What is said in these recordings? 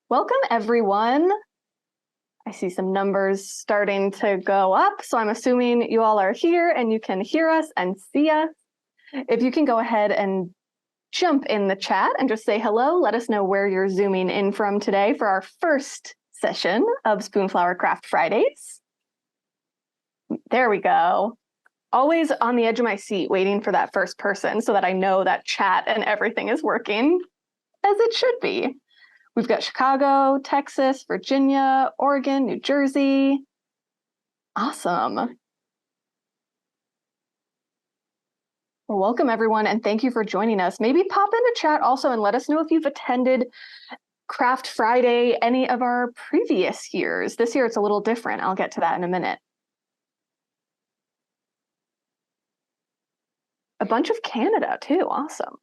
Welcome, everyone. I see some numbers starting to go up, so I'm assuming you all are here and you can hear us and see us. If you can go ahead and jump in the chat and just say hello, let us know where you're zooming in from today for our first session of Spoonflower Craft Fridays. There we go. Always on the edge of my seat waiting for that first person so that I know that chat and everything is working as it should be. We've got Chicago, Texas, Virginia, Oregon, New Jersey. Awesome. Well, welcome everyone, and thank you for joining us. Maybe pop into chat also and let us know if you've attended Craft Friday any of our previous years. This year it's a little different. I'll get to that in a minute. A bunch of Canada too, awesome.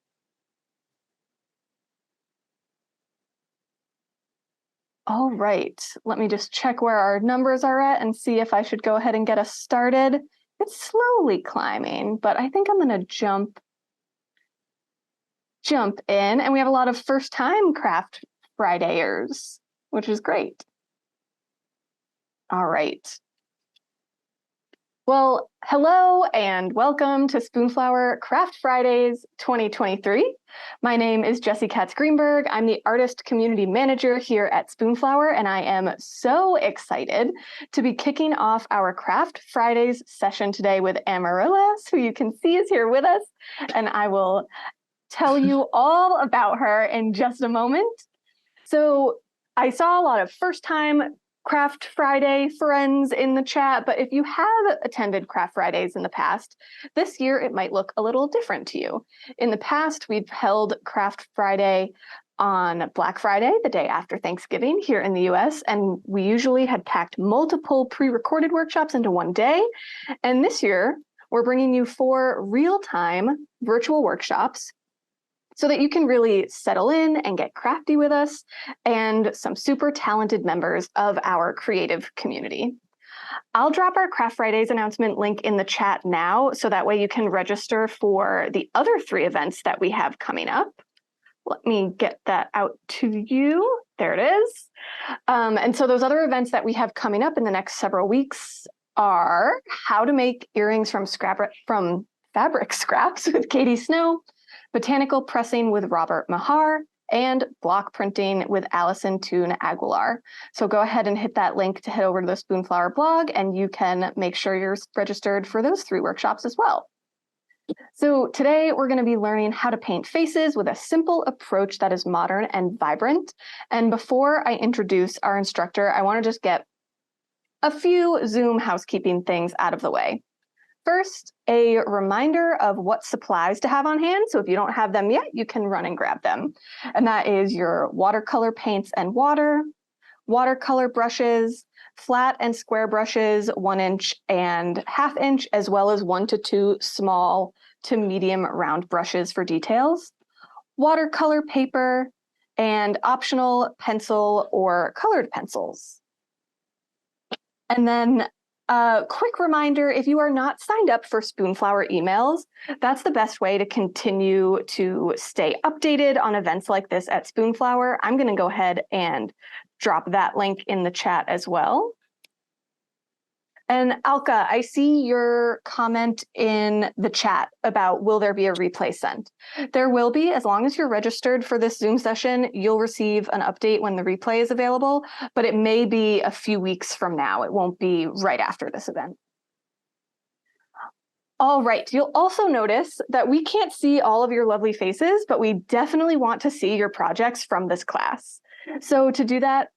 All right, let me just check where our numbers are at and see if I should go ahead and get us started. It's slowly climbing, but I think I'm gonna jump in, and we have a lot of first-time Craft Fridayers, which is great. All right. Well, hello and welcome to Spoonflower Craft Fridays 2023. My name is Jessie Katz-Greenberg. I'm the Artist Community Manager here at Spoonflower, and I am so excited to be kicking off our Craft Fridays session today with Amarilys, who you can see is here with us, and I will tell you all about her in just a moment. So I saw a lot of first-time Craft Friday friends in the chat, but if you have attended Craft Fridays in the past, this year it might look a little different to you. In the past, we've held Craft Friday on Black Friday, the day after Thanksgiving here in the US, and we usually had packed multiple pre-recorded workshops into one day. And this year, we're bringing you 4 real-time virtual workshops so that you can really settle in and get crafty with us and some super talented members of our creative community. I'll drop our Craft Fridays announcement link in the chat now, so that way you can register for the other 3 events that we have coming up. Let me get that out to you. There it is. And so those other events that we have coming up in the next several weeks are how to make earrings from fabric scraps with Katie Snow, botanical pressing with Robert Mahar, and block printing with Allison Toon Aguilar. So go ahead and hit that link to head over to the Spoonflower blog, and you can make sure you're registered for those 3 workshops as well. So today we're going to be learning how to paint faces with a simple approach that is modern and vibrant. And before I introduce our instructor, I want to just get a few Zoom housekeeping things out of the way. First, a reminder of what supplies to have on hand. So if you don't have them yet, you can run and grab them. And that is your watercolor paints and water, watercolor brushes, flat and square brushes, 1 inch and 1/2 inch, as well as 1 to 2 small to medium round brushes for details, watercolor paper, and optional pencil or colored pencils. And then a quick reminder, if you are not signed up for Spoonflower emails, that's the best way to continue to stay updated on events like this at Spoonflower. I'm going to go ahead and drop that link in the chat as well. And Alka, I see your comment in the chat about will there be a replay sent? There will be. As long as you're registered for this Zoom session, you'll receive an update when the replay is available, but it may be a few weeks from now. It won't be right after this event. All right, you'll also notice that we can't see all of your lovely faces, but we definitely want to see your projects from this class. So to do that,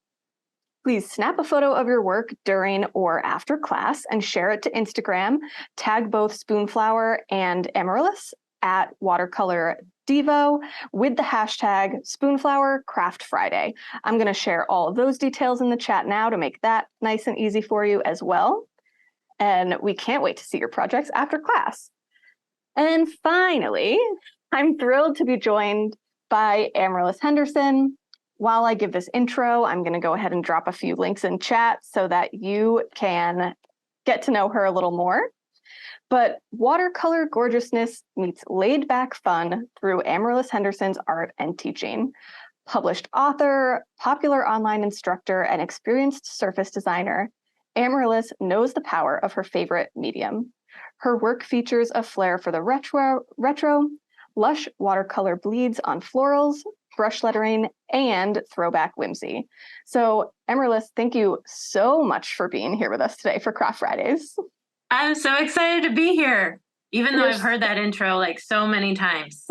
please snap a photo of your work during or after class and share it to Instagram. Tag both Spoonflower and Amarilys at Watercolor Devo with the hashtag Spoonflower Craft Friday. I'm going to share all of those details in the chat now to make that nice and easy for you as well. And we can't wait to see your projects after class. And finally, I'm thrilled to be joined by Amarilys Henderson. While I give this intro, I'm going to go ahead and drop a few links in chat so that you can get to know her a little more. But watercolor gorgeousness meets laid-back fun through Amarilys Henderson's art and teaching. Published author, popular online instructor, and experienced surface designer, Amarilys knows the power of her favorite medium. Her work features a flair for the retro, lush watercolor bleeds on florals, brush lettering, and throwback whimsy. So, Amarilys, thank you so much for being here with us today for Craft Fridays. I'm so excited to be here, even though I've heard that intro like so many times.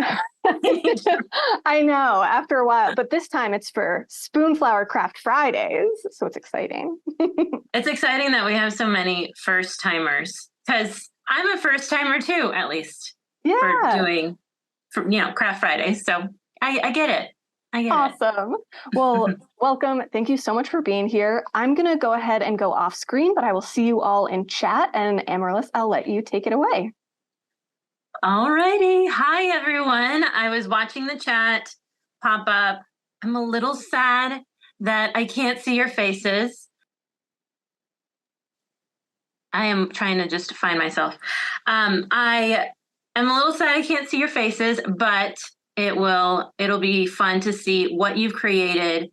I know, after a while, but this time it's for Spoonflower Craft Fridays, so it's exciting. It's exciting that we have so many first timers, because I'm a first timer too, at least. Yeah. For doing, Craft Fridays. So I get it. Awesome. Well, welcome. Thank you so much for being here. I'm going to go ahead and go off screen, but I will see you all in chat. And Amarilys, I'll let you take it away. All righty. Hi, everyone. I was watching the chat pop up. I'm a little sad that I can't see your faces. I am trying to just find myself. I am a little sad I can't see your faces, but it'll be fun to see what you've created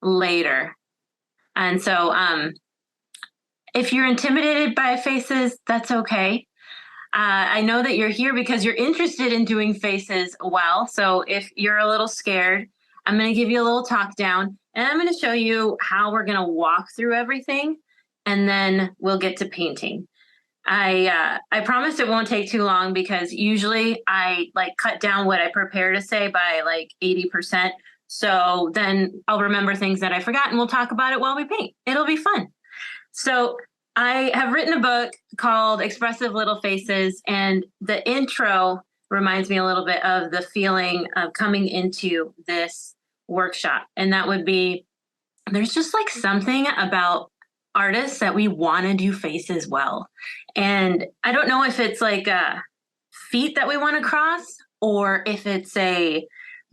later. And so if you're intimidated by faces, that's okay. I know that you're here because you're interested in doing faces well. So if you're a little scared, I'm going to give you a little talk down, and I'm going to show you how we're going to walk through everything, and then we'll get to painting. I promise it won't take too long, because usually I cut down what I prepare to say by 80%. So then I'll remember things that I forgot, and we'll talk about it while we paint. It'll be fun. So I have written a book called Expressive Little Faces, and the intro reminds me a little bit of the feeling of coming into this workshop. And that would be, there's just something about artists that we want to do faces well. And I don't know if it's a feat that we want to cross, or if it's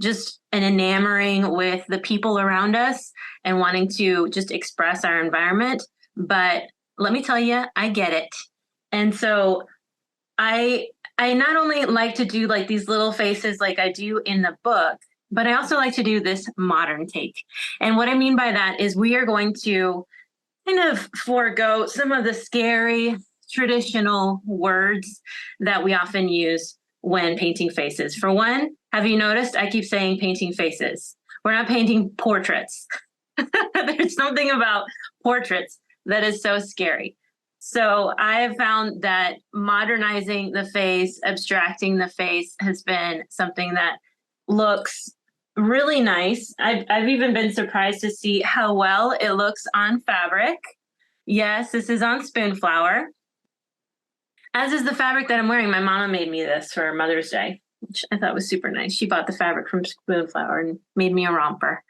just an enamoring with the people around us and wanting to just express our environment. But let me tell you, I get it. And so I not only like to do these little faces like I do in the book, but I also like to do this modern take. And what I mean by that is we are going to kind of forego some of the scary traditional words that we often use when painting faces. For one, have you noticed I keep saying painting faces? We're not painting portraits. There's something about portraits that is so scary. So I have found that modernizing the face, abstracting the face, has been something that looks really nice. I've even been surprised to see how well it looks on fabric. Yes, this is on Spoonflower. As is the fabric that I'm wearing. My mama made me this for Mother's Day, which I thought was super nice. She bought the fabric from Spoonflower and made me a romper.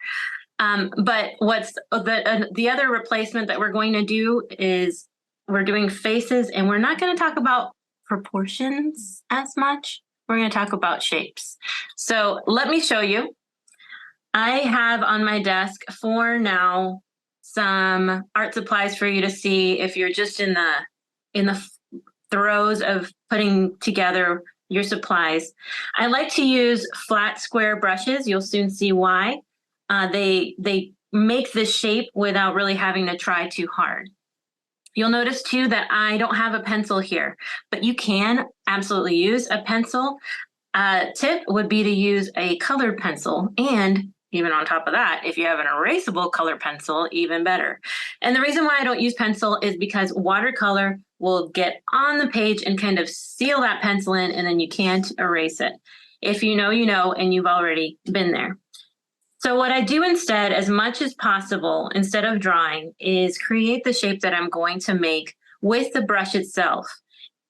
But what's the other replacement that we're going to do is we're doing faces, and we're not going to talk about proportions as much. We're going to talk about shapes. So let me show you. I have on my desk for now some art supplies for you to see if you're just in the throes of putting together your supplies. I like to use flat square brushes. You'll soon see why. They make this shape without really having to try too hard. You'll notice too that I don't have a pencil here, but you can absolutely use a pencil. Tip would be to use a colored pencil, and even on top of that, if you have an erasable color pencil, even better. And the reason why I don't use pencil is because watercolor will get on the page and kind of seal that pencil in, and then you can't erase it. If you know, you know, and you've already been there. So what I do instead, as much as possible, instead of drawing, is create the shape that I'm going to make with the brush itself.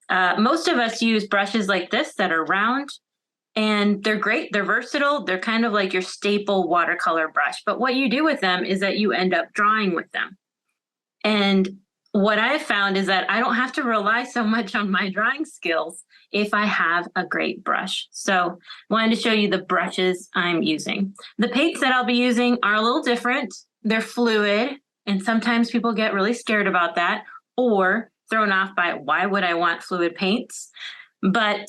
Most of us use brushes like this that are round, and they're great. They're versatile. They're kind of like your staple watercolor brush. But what you do with them is that you end up drawing with them. And what I've found is that I don't have to rely so much on my drawing skills if I have a great brush. So I wanted to show you the brushes I'm using. The paints that I'll be using are a little different. They're fluid, and sometimes people get really scared about that or thrown off by why would I want fluid paints? But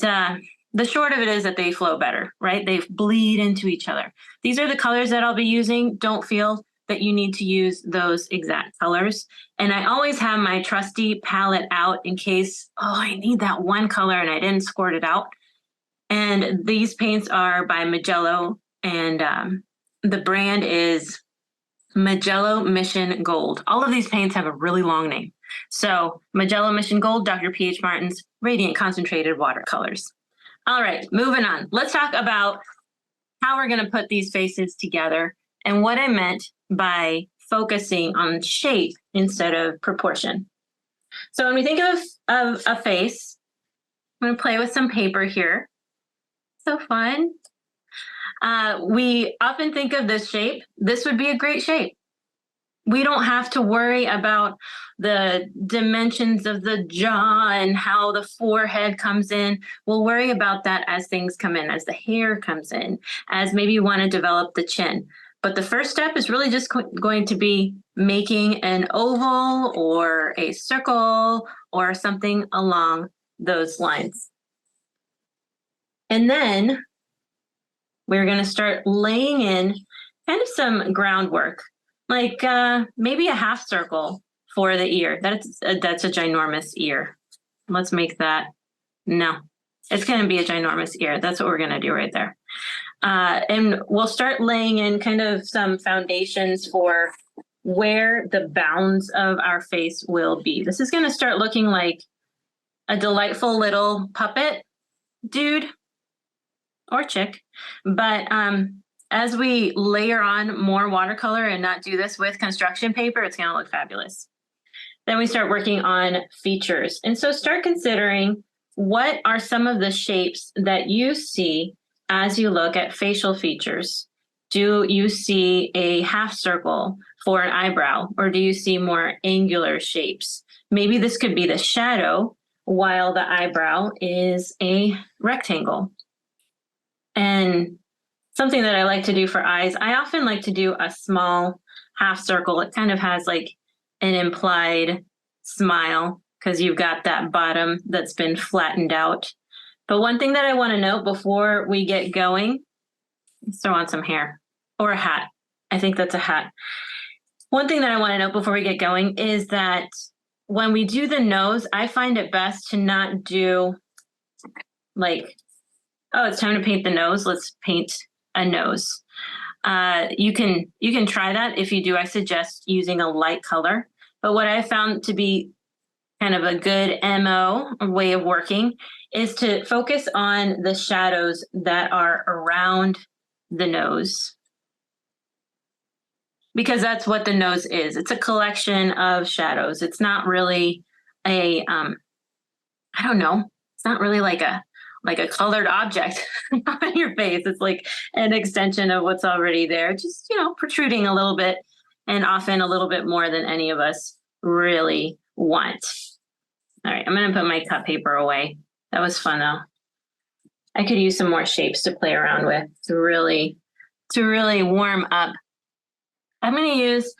the short of it is that they flow better, right? They bleed into each other. These are the colors that I'll be using. Don't feel that you need to use those exact colors. And I always have my trusty palette out in case, oh, I need that one color and I didn't squirt it out. And these paints are by Magello, and the brand is Magello Mission Gold. All of these paints have a really long name. So Magello Mission Gold, Dr. P.H. Martin's Radiant Concentrated Watercolors. All right, moving on. Let's talk about how we're going to put these faces together and what I meant by focusing on shape instead of proportion. So when we think of a face, I'm going to play with some paper here. So fun. We often think of this shape. This would be a great shape. We don't have to worry about the dimensions of the jaw and how the forehead comes in. We'll worry about that as things come in, as the hair comes in, as maybe you want to develop the chin. But the first step is really just going to be making an oval or a circle or something along those lines. And then we're going to start laying in kind of some groundwork, like maybe a half circle for the ear. That's a ginormous ear. Let's make that. No, it's going to be a ginormous ear. That's what we're going to do right there. And we'll start laying in kind of some foundations for where the bounds of our face will be. This is going to start looking like a delightful little puppet dude or chick. But as we layer on more watercolor and not do this with construction paper, it's going to look fabulous. Then we start working on features. And so start considering what are some of the shapes that you see as you look at facial features. Do you see a half circle for an eyebrow, or do you see more angular shapes? Maybe this could be the shadow while the eyebrow is a rectangle. And something that I like to do for eyes, I often like to do a small half circle. It kind of has like an implied smile because you've got that bottom that's been flattened out. But one thing that I want to note before we get going, let's throw on some hair or a hat. I think that's a hat. One thing that I want to note before we get going is that when we do the nose, I find it best to not do like, oh, it's time to paint the nose. Let's paint a nose. You can try that. If you do, I suggest using a light color. But what I found to be kind of a good MO, a way of working, is to focus on the shadows that are around the nose. Because that's what the nose is. It's a collection of shadows. It's not really a, I don't know. It's not really like a colored object on your face. It's like an extension of what's already there, just, protruding a little bit, and often a little bit more than any of us really want. All right, I'm going to put my cut paper away. That was fun though. I could use some more shapes to play around with to really warm up. I'm going to use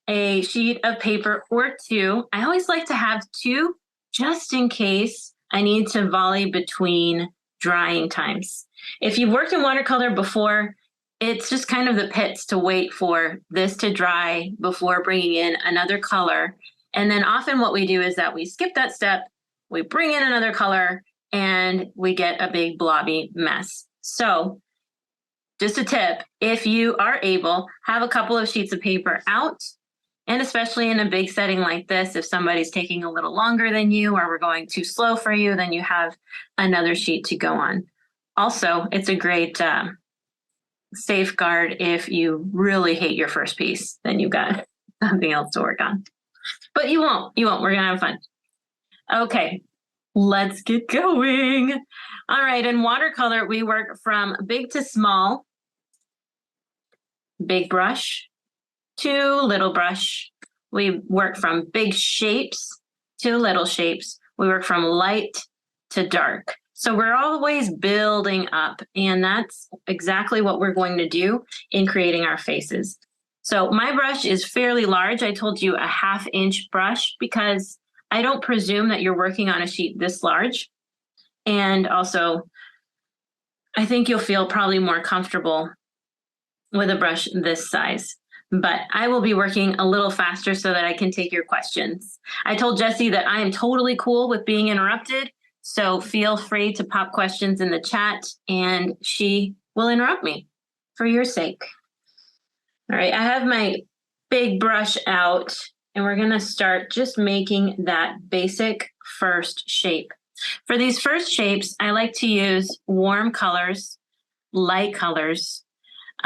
a sheet of paper or two. I always like to have two just in case I need to volley between drying times. If you've worked in watercolor before, it's just kind of the pits to wait for this to dry before bringing in another color. And then often what we do is that we skip that step, we bring in another color, and we get a big blobby mess. So just a tip, if you are able, have a couple of sheets of paper out. And especially in a big setting like this, if somebody's taking a little longer than you, or we're going too slow for you, then you have another sheet to go on. Also, it's a great safeguard if you really hate your first piece, then you've got something else to work on. But you won't. We're going to have fun. Okay, let's get going. All right, in watercolor, we work from big to small, big brush to little brush. We work from big shapes to little shapes. We work from light to dark. So we're always building up, and that's exactly what we're going to do in creating our faces. So my brush is fairly large. I told you a 1/2 inch brush because I don't presume that you're working on a sheet this large. And also I think you'll feel probably more comfortable with a brush this size. But I will be working a little faster so that I can take your questions. I told Jessie that I am totally cool with being interrupted. So feel free to pop questions in the chat and she will interrupt me for your sake. All right, I have my big brush out and we're gonna start just making that basic first shape. For these first shapes, I like to use warm colors, light colors,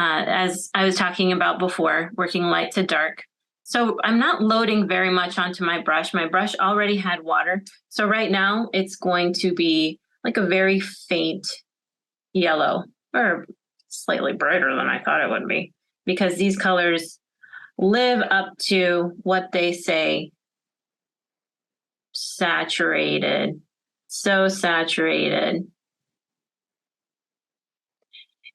as I was talking about before, working light to dark. So I'm not loading very much onto my brush. My brush already had water. So right now it's going to be like a very faint yellow, or slightly brighter than I thought it would be, because these colors live up to what they say, saturated, so saturated.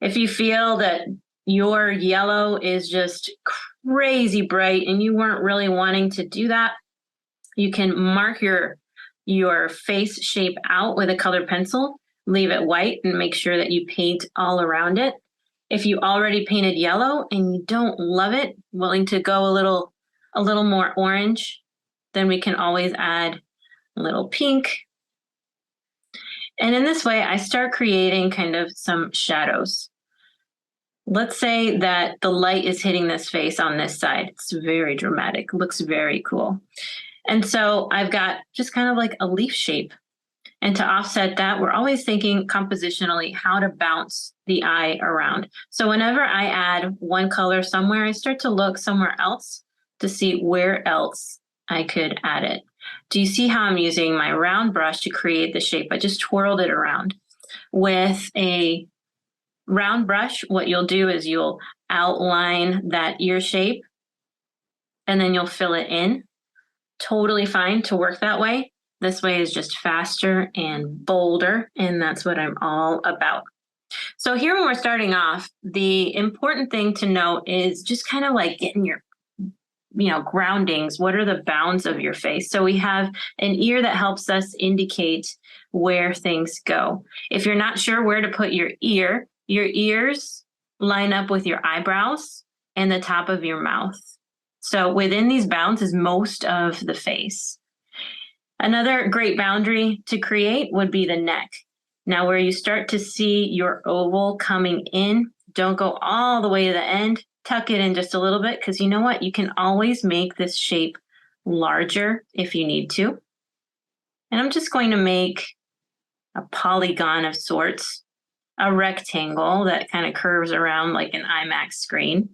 If you feel that your yellow is just crazy bright and you weren't really wanting to do that, you can mark your face shape out with a colored pencil, leave it white and make sure that you paint all around it. If you already painted yellow and you don't love it, willing to go a little more orange, then we can always add a little pink. And in this way, I start creating kind of some shadows. Let's say that the light is hitting this face on this side. It's very dramatic, looks very cool. And so I've got just kind of like a leaf shape. And to offset that, we're always thinking compositionally how to bounce the eye around. So whenever I add one color somewhere, I start to look somewhere else to see where else I could add it. Do you see how I'm using my round brush to create the shape? I just twirled it around. With a round brush, what you'll do is you'll outline that ear shape and then you'll fill it in. Totally fine to work that way. This way is just faster and bolder, and that's what I'm all about. So here when we're starting off, the important thing to know is just kind of like getting your groundings. What are the bounds of your face? So we have an ear that helps us indicate where things go. If you're not sure where to put your ears line up with your eyebrows and the top of your mouth. So within these bounds is most of the face. Another great boundary to create would be the neck. Now, where you start to see your oval coming in, don't go all the way to the end. Tuck it in just a little bit, because you know what? You can always make this shape larger if you need to. And I'm just going to make a polygon of sorts, a rectangle that kind of curves around like an IMAX screen.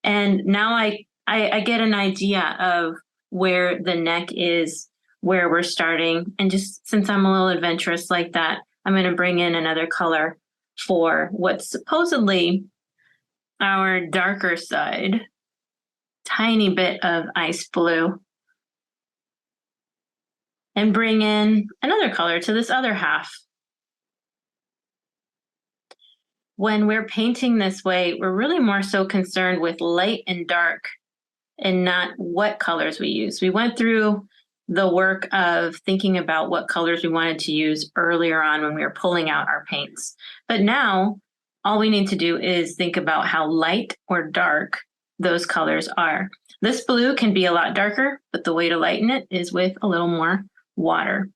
And now I get an idea of where the neck is, where we're starting. And just since I'm a little adventurous like that, I'm going to bring in another color for what's supposedly our darker side. Tiny bit of ice blue. And bring in another color to this other half. When we're painting this way, we're really more so concerned with light and dark and not what colors we use. We went through the work of thinking about what colors we wanted to use earlier on when we were pulling out our paints. But now all we need to do is think about how light or dark those colors are. This blue can be a lot darker, but the way to lighten it is with a little more water.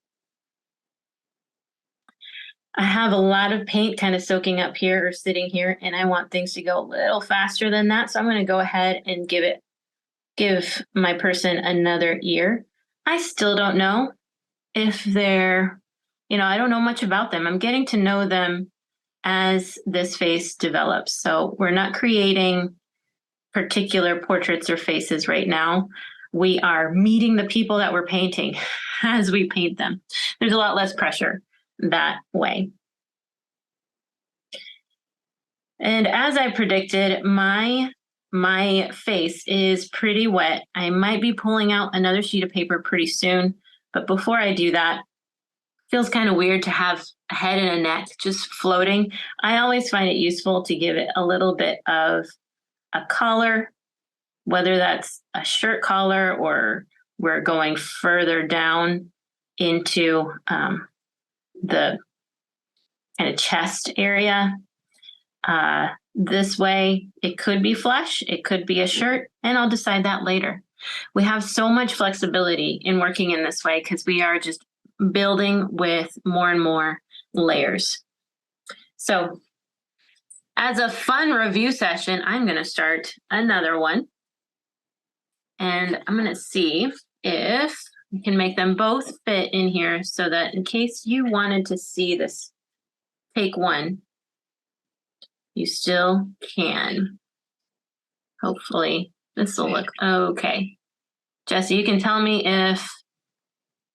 I have a lot of paint kind of soaking up here or sitting here, and I want things to go a little faster than that. So I'm going to go ahead and give my person another ear. I still don't know if they're, I don't know much about them. I'm getting to know them as this face develops. So we're not creating particular portraits or faces right now. We are meeting the people that we're painting as we paint them. There's a lot less pressure that way. And as I predicted, my face is pretty wet. I might be pulling out another sheet of paper pretty soon, but before I do that, it feels kind of weird to have a head and a neck just floating. I always find it useful to give it a little bit of a color, whether that's a shirt collar or we're going further down into the kind of chest area. This way, it could be flush, it could be a shirt, and I'll decide that later. We have so much flexibility in working in this way because we are just building with more and more layers. So as a fun review session, I'm going to start another one. And I'm going to see if we can make them both fit in here so that in case you wanted to see this take one, you still can. Hopefully this will look okay. Jesse, you can tell me if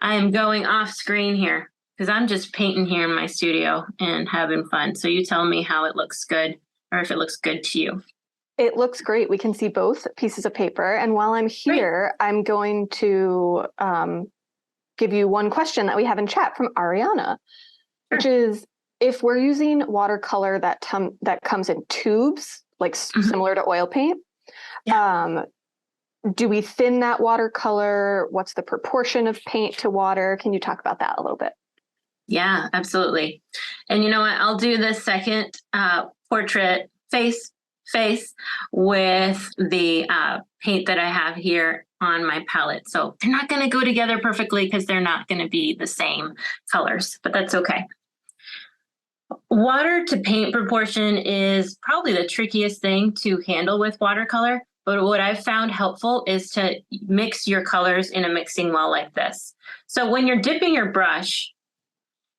I am going off screen here because I'm just painting here in my studio and having fun. So you tell me how it looks good or if it looks good to you. It looks great. We can see both pieces of paper. And while I'm here, great. I'm going to give you one question that we have in chat from Ariana, which is, if we're using watercolor that comes in tubes, like similar to oil paint, do we thin that watercolor? What's the proportion of paint to water? Can you talk about that a little bit? Yeah, absolutely. And you know what? I'll do the second portrait face with the paint that I have here on my palette. So they're not going to go together perfectly because they're not going to be the same colors, but that's okay. Water to paint proportion is probably the trickiest thing to handle with watercolor, but what I've found helpful is to mix your colors in a mixing well like this. So when you're dipping your brush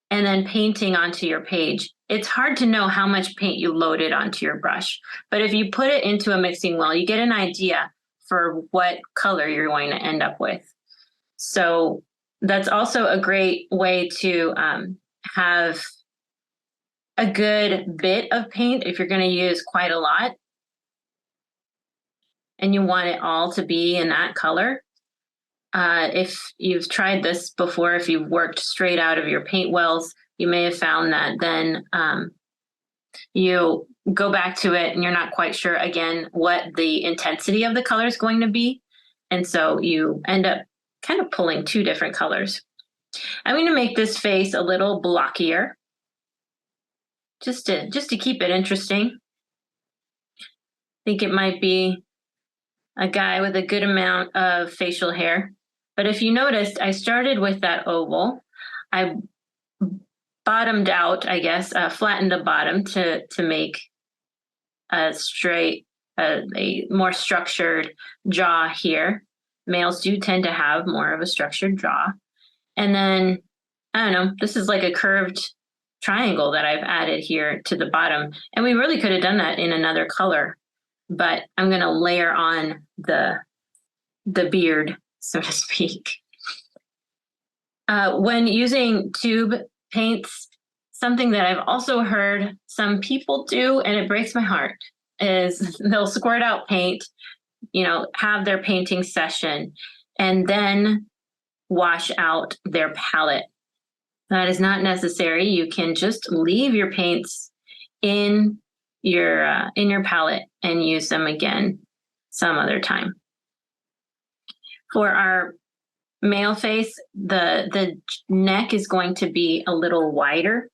and then painting onto your page, it's hard to know how much paint you loaded onto your brush. But if you put it into a mixing well, you get an idea for what color you're going to end up with. So that's also a great way to have a good bit of paint if you're going to use quite a lot and you want it all to be in that color. If you've tried this before, if you've worked straight out of your paint wells, you may have found that then you go back to it and you're not quite sure, again, what the intensity of the color is going to be. And so you end up kind of pulling two different colors. I'm going to make this face a little blockier, just to keep it interesting. I think it might be a guy with a good amount of facial hair. But if you noticed, I started with that oval. I bottomed out, I guess, flattened the bottom to make a straight, a more structured jaw here. Males do tend to have more of a structured jaw. And then, I don't know, this is like a curved triangle that I've added here to the bottom. And we really could have done that in another color, but I'm going to layer on the beard, so to speak. When using tube paints, something that I've also heard some people do, and it breaks my heart, is they'll squirt out paint, have their painting session, and then wash out their palette. That is not necessary. You can just leave your paints in your palette and use them again some other time. For our male face, the neck is going to be a little wider.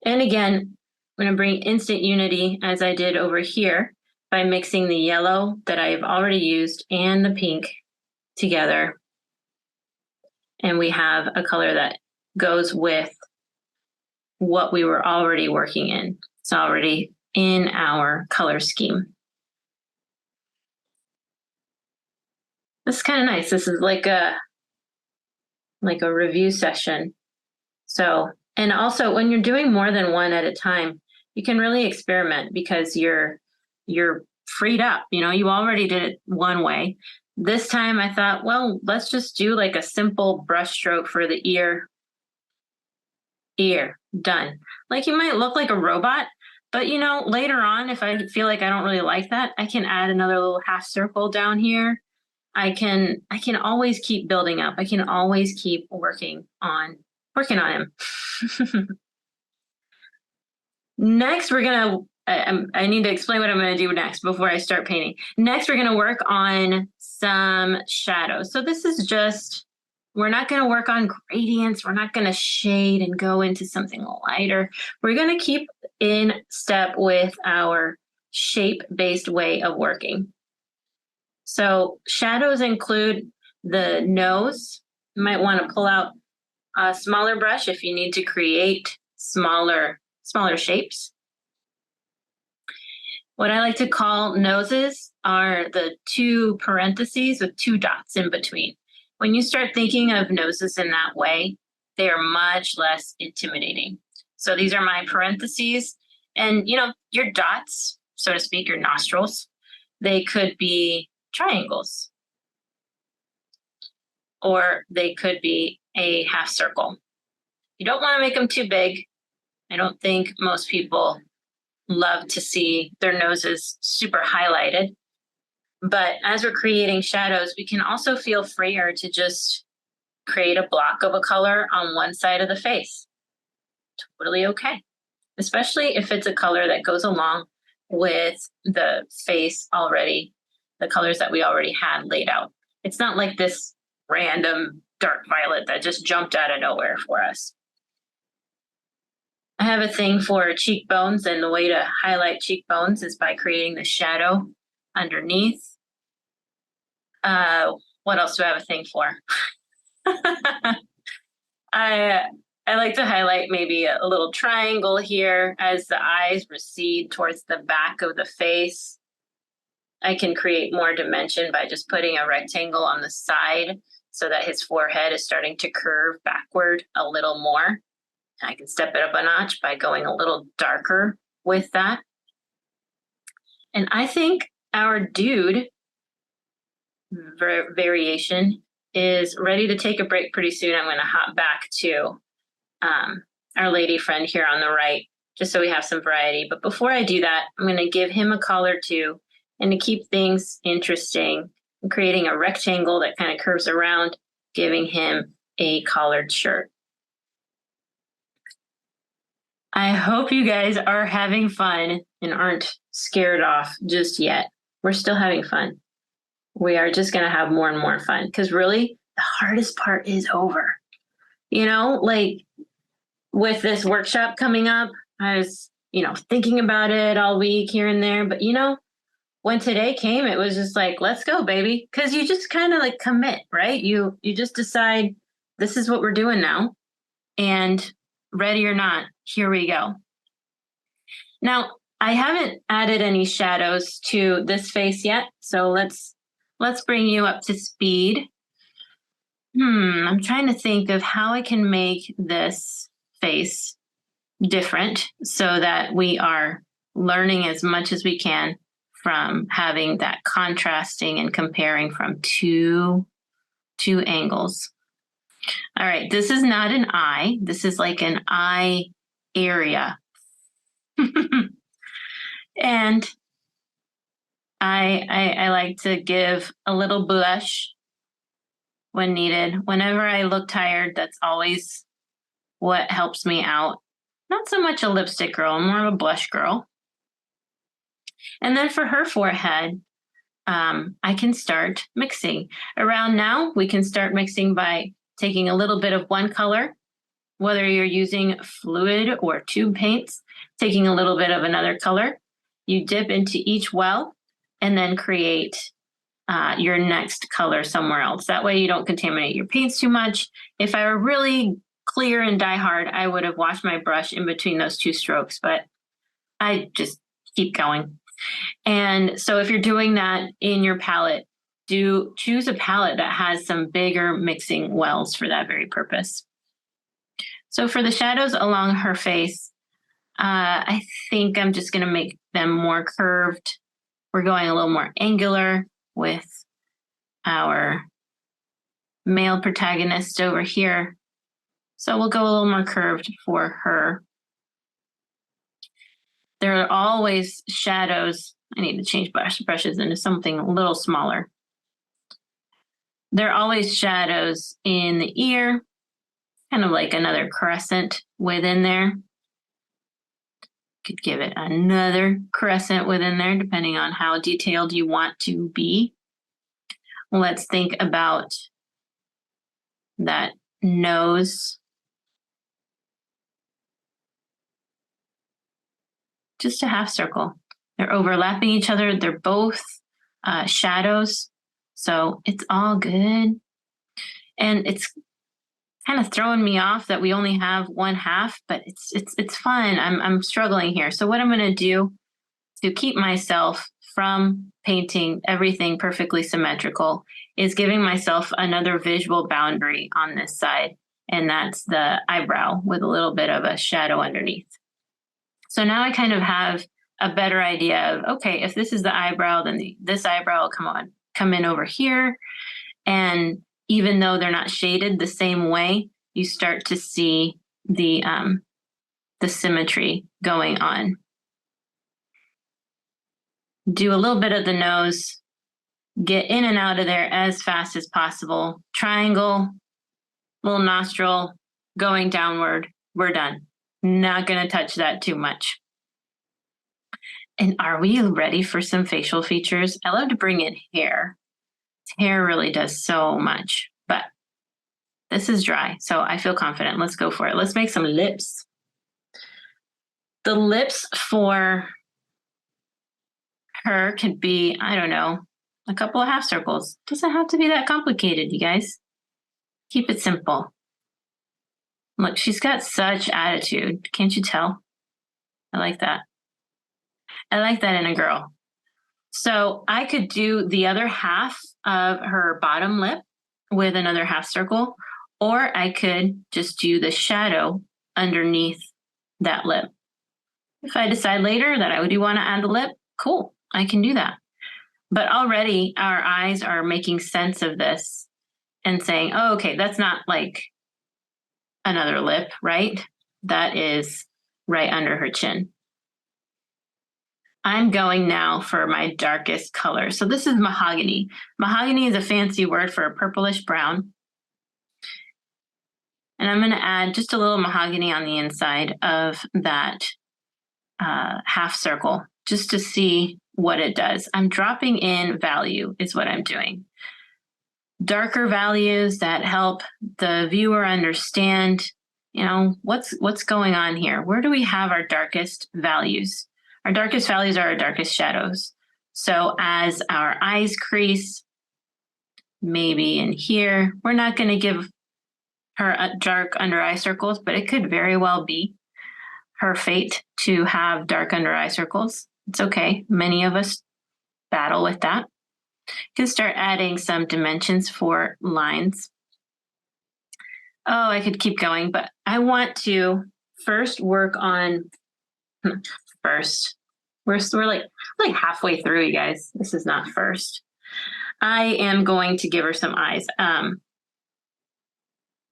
And again, I'm going to bring instant unity as I did over here by mixing the yellow that I've already used and the pink together. And we have a color that goes with what we were already working in. It's already in our color scheme. This is kind of nice. This is like a review session. So, and also when you're doing more than one at a time, you can really experiment because you're freed up. You already did it one way. This time I thought, well, let's just do like a simple brush stroke for the ear. Done. Like you might look like a robot, but later on, if I feel like I don't really like that, I can add another little half circle down here. I can always keep building up. I can always keep working on him. Next, we're gonna, I need to explain what I'm gonna do next before I start painting. Next, we're gonna work on some shadows. So this is just We're not going to work on gradients. We're not going to shade and go into something lighter. We're going to keep in step with our shape-based way of working. So shadows include the nose. You might want to pull out a smaller brush if you need to create smaller shapes. What I like to call noses are the two parentheses with two dots in between. When you start thinking of noses in that way, they are much less intimidating. So these are my parentheses, and your dots, so to speak, your nostrils, they could be triangles, or they could be a half circle. You don't want to make them too big. I don't think most people love to see their noses super highlighted. But as we're creating shadows, we can also feel freer to just create a block of a color on one side of the face. Totally okay. Especially if it's a color that goes along with the face already, the colors that we already had laid out. It's not like this random dark violet that just jumped out of nowhere for us. I have a thing for cheekbones, and the way to highlight cheekbones is by creating the shadow underneath. What else do I have a thing for? I like to highlight maybe a little triangle here as the eyes recede towards the back of the face. I can create more dimension by just putting a rectangle on the side so that his forehead is starting to curve backward a little more. I can step it up a notch by going a little darker with that. And I think our dude variation is ready to take a break pretty soon. I'm going to hop back to our lady friend here on the right, just so we have some variety. But before I do that, I'm going to give him a collar too. And to keep things interesting, I'm creating a rectangle that kind of curves around, giving him a collared shirt. I hope you guys are having fun and aren't scared off just yet. We're still having fun. We are just going to have more and more fun, because really the hardest part is over. Like with this workshop coming up, I was, thinking about it all week here and there. But, when today came, it was just like, let's go, baby. Because you just kind of like commit, right? You just decide this is what we're doing now. And ready or not, here we go. Now, I haven't added any shadows to this face yet. So let's bring you up to speed. I'm trying to think of how I can make this face different so that we are learning as much as we can from having that contrasting and comparing from two angles. All right, this is not an eye. This is like an eye area. And I like to give a little blush when needed. Whenever I look tired, that's always what helps me out. Not so much a lipstick girl, I'm more of a blush girl. And then for her forehead, I can start mixing. Around now, we can start mixing by taking a little bit of one color, whether you're using fluid or tube paints, taking a little bit of another color. You dip into each well and then create your next color somewhere else. That way you don't contaminate your paints too much. If I were really clear and die hard, I would have washed my brush in between those two strokes, but I just keep going. And so if you're doing that in your palette, choose a palette that has some bigger mixing wells for that very purpose. So for the shadows along her face, I think I'm just going to make them more curved. We're going a little more angular with our male protagonist over here. So we'll go a little more curved for her. There are always shadows. I need to change brushes into something a little smaller. There are always shadows in the ear, kind of like another crescent within there. Could give it another crescent within there, depending on how detailed you want to be. Let's think about that nose. Just a half circle. They're overlapping each other. They're both shadows. So it's all good. And it's kind of throwing me off that we only have one half, but it's fun. I'm struggling here. So what I'm going to do to keep myself from painting everything perfectly symmetrical is giving myself another visual boundary on this side, and that's the eyebrow with a little bit of a shadow underneath. So now I kind of have a better idea of, okay, if this is the eyebrow, then this eyebrow will come in over here. And even though they're not shaded the same way, you start to see the symmetry going on. Do a little bit of the nose, get in and out of there as fast as possible. Triangle, little nostril going downward. We're done. Not going to touch that too much. And are we ready for some facial features? I love to bring in hair. Hair really does so much, but this is dry, so I feel confident. Let's go for it. Let's make some lips. The lips for her could be, I don't know, a couple of half circles. Doesn't have to be that complicated, you guys. Keep it simple. Look, she's got such attitude. Can't you tell? I like that. I like that in a girl. So I could do the other half of her bottom lip with another half circle, or I could just do the shadow underneath that lip. If I decide later that I do want to add the lip, cool, I can do that. But already our eyes are making sense of this and saying, oh, okay, that's not like another lip, right? That is right under her chin. I'm going now for my darkest color. So this is mahogany. Mahogany is a fancy word for a purplish brown. And I'm going to add just a little mahogany on the inside of that half circle just to see what it does. I'm dropping in value is what I'm doing. Darker values that help the viewer understand, you know, what's going on here. Where do we have our darkest values? Our darkest values are our darkest shadows. So as our eyes crease, maybe in here, we're not going to give her dark under eye circles, but it could very well be her fate to have dark under eye circles. It's okay. Many of us battle with that. You can start adding some dimensions for lines. Oh, I could keep going, but I want to first work on first. We're like halfway through, you guys. This is not first. I am going to give her some eyes.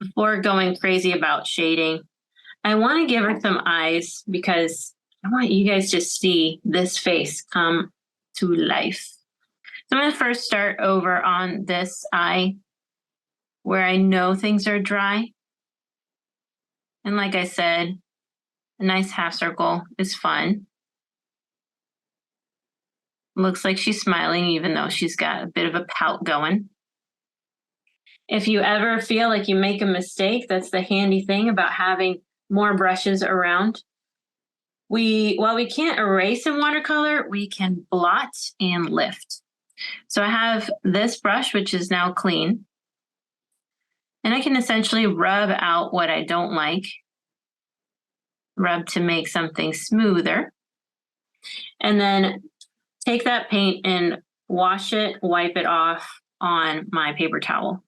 Before going crazy about shading, I want to give her some eyes because I want you guys to see this face come to life. So I'm going to first start over on this eye where I know things are dry. And like I said, a nice half circle is fun. Looks like she's smiling even though she's got a bit of a pout going. If you ever feel like you make a mistake, that's the handy thing about having more brushes around. While we can't erase in watercolor, we can blot and lift. So I have this brush, which is now clean. And I can essentially rub out what I don't like. Rub to make something smoother. And then take that paint and wash it, wipe it off on my paper towel.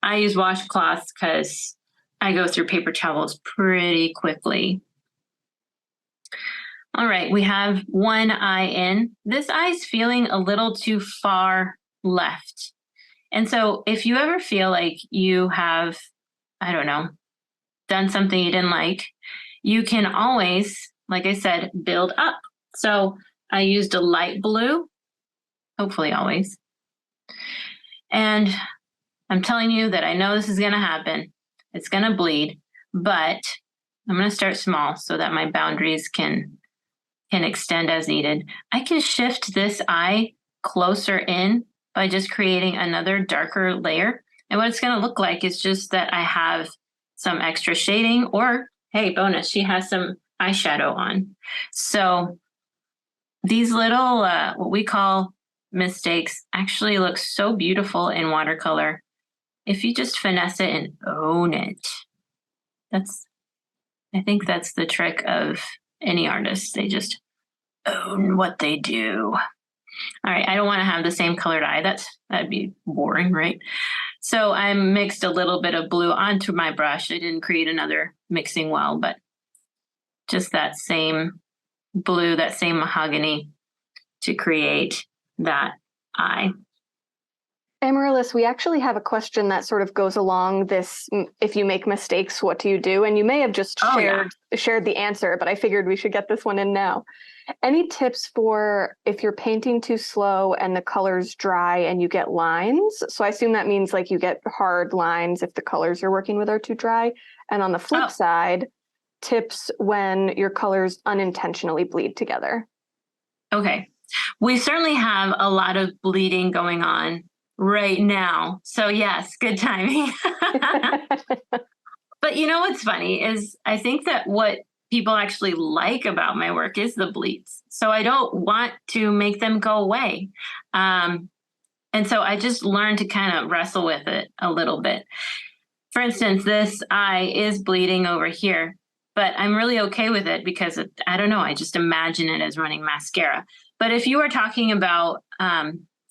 I use washcloths because I go through paper towels pretty quickly. All right, we have one eye in. This eye's feeling a little too far left. And so if you ever feel like you have, I don't know, done something you didn't like, you can always, like I said, build up. So I used a light blue, hopefully always. And I'm telling you that I know this is going to happen. It's going to bleed, but I'm going to start small so that my boundaries can extend as needed. I can shift this eye closer in by just creating another darker layer. And what it's going to look like is just that I have some extra shading, or hey, bonus, she has some eyeshadow on. So these little, what we call mistakes, actually look so beautiful in watercolor if you just finesse it and own it. I think that's the trick of any artist. They just own what they do. All right, I don't want to have the same colored eye. That'd be boring, right? So I mixed a little bit of blue onto my brush. I didn't create another mixing well, but just that same blue, that same mahogany to create that eye. Amarilys, we actually have a question that sort of goes along this, if you make mistakes, what do you do? And you may have just shared the answer, but I figured we should get this one in now. Any tips for if you're painting too slow and the color's dry and you get lines? So I assume that means like you get hard lines if the colors you're working with are too dry. And on the flip side, tips when your colors unintentionally bleed together. Okay. We certainly have a lot of bleeding going on right now. So yes, good timing. But you know what's funny is I think that what people actually like about my work is the bleeds. So I don't want to make them go away. And so I just learned to kind of wrestle with it a little bit. For instance, this eye is bleeding over here, but I'm really okay with it because I don't know, I just imagine it as running mascara. But if you are talking about,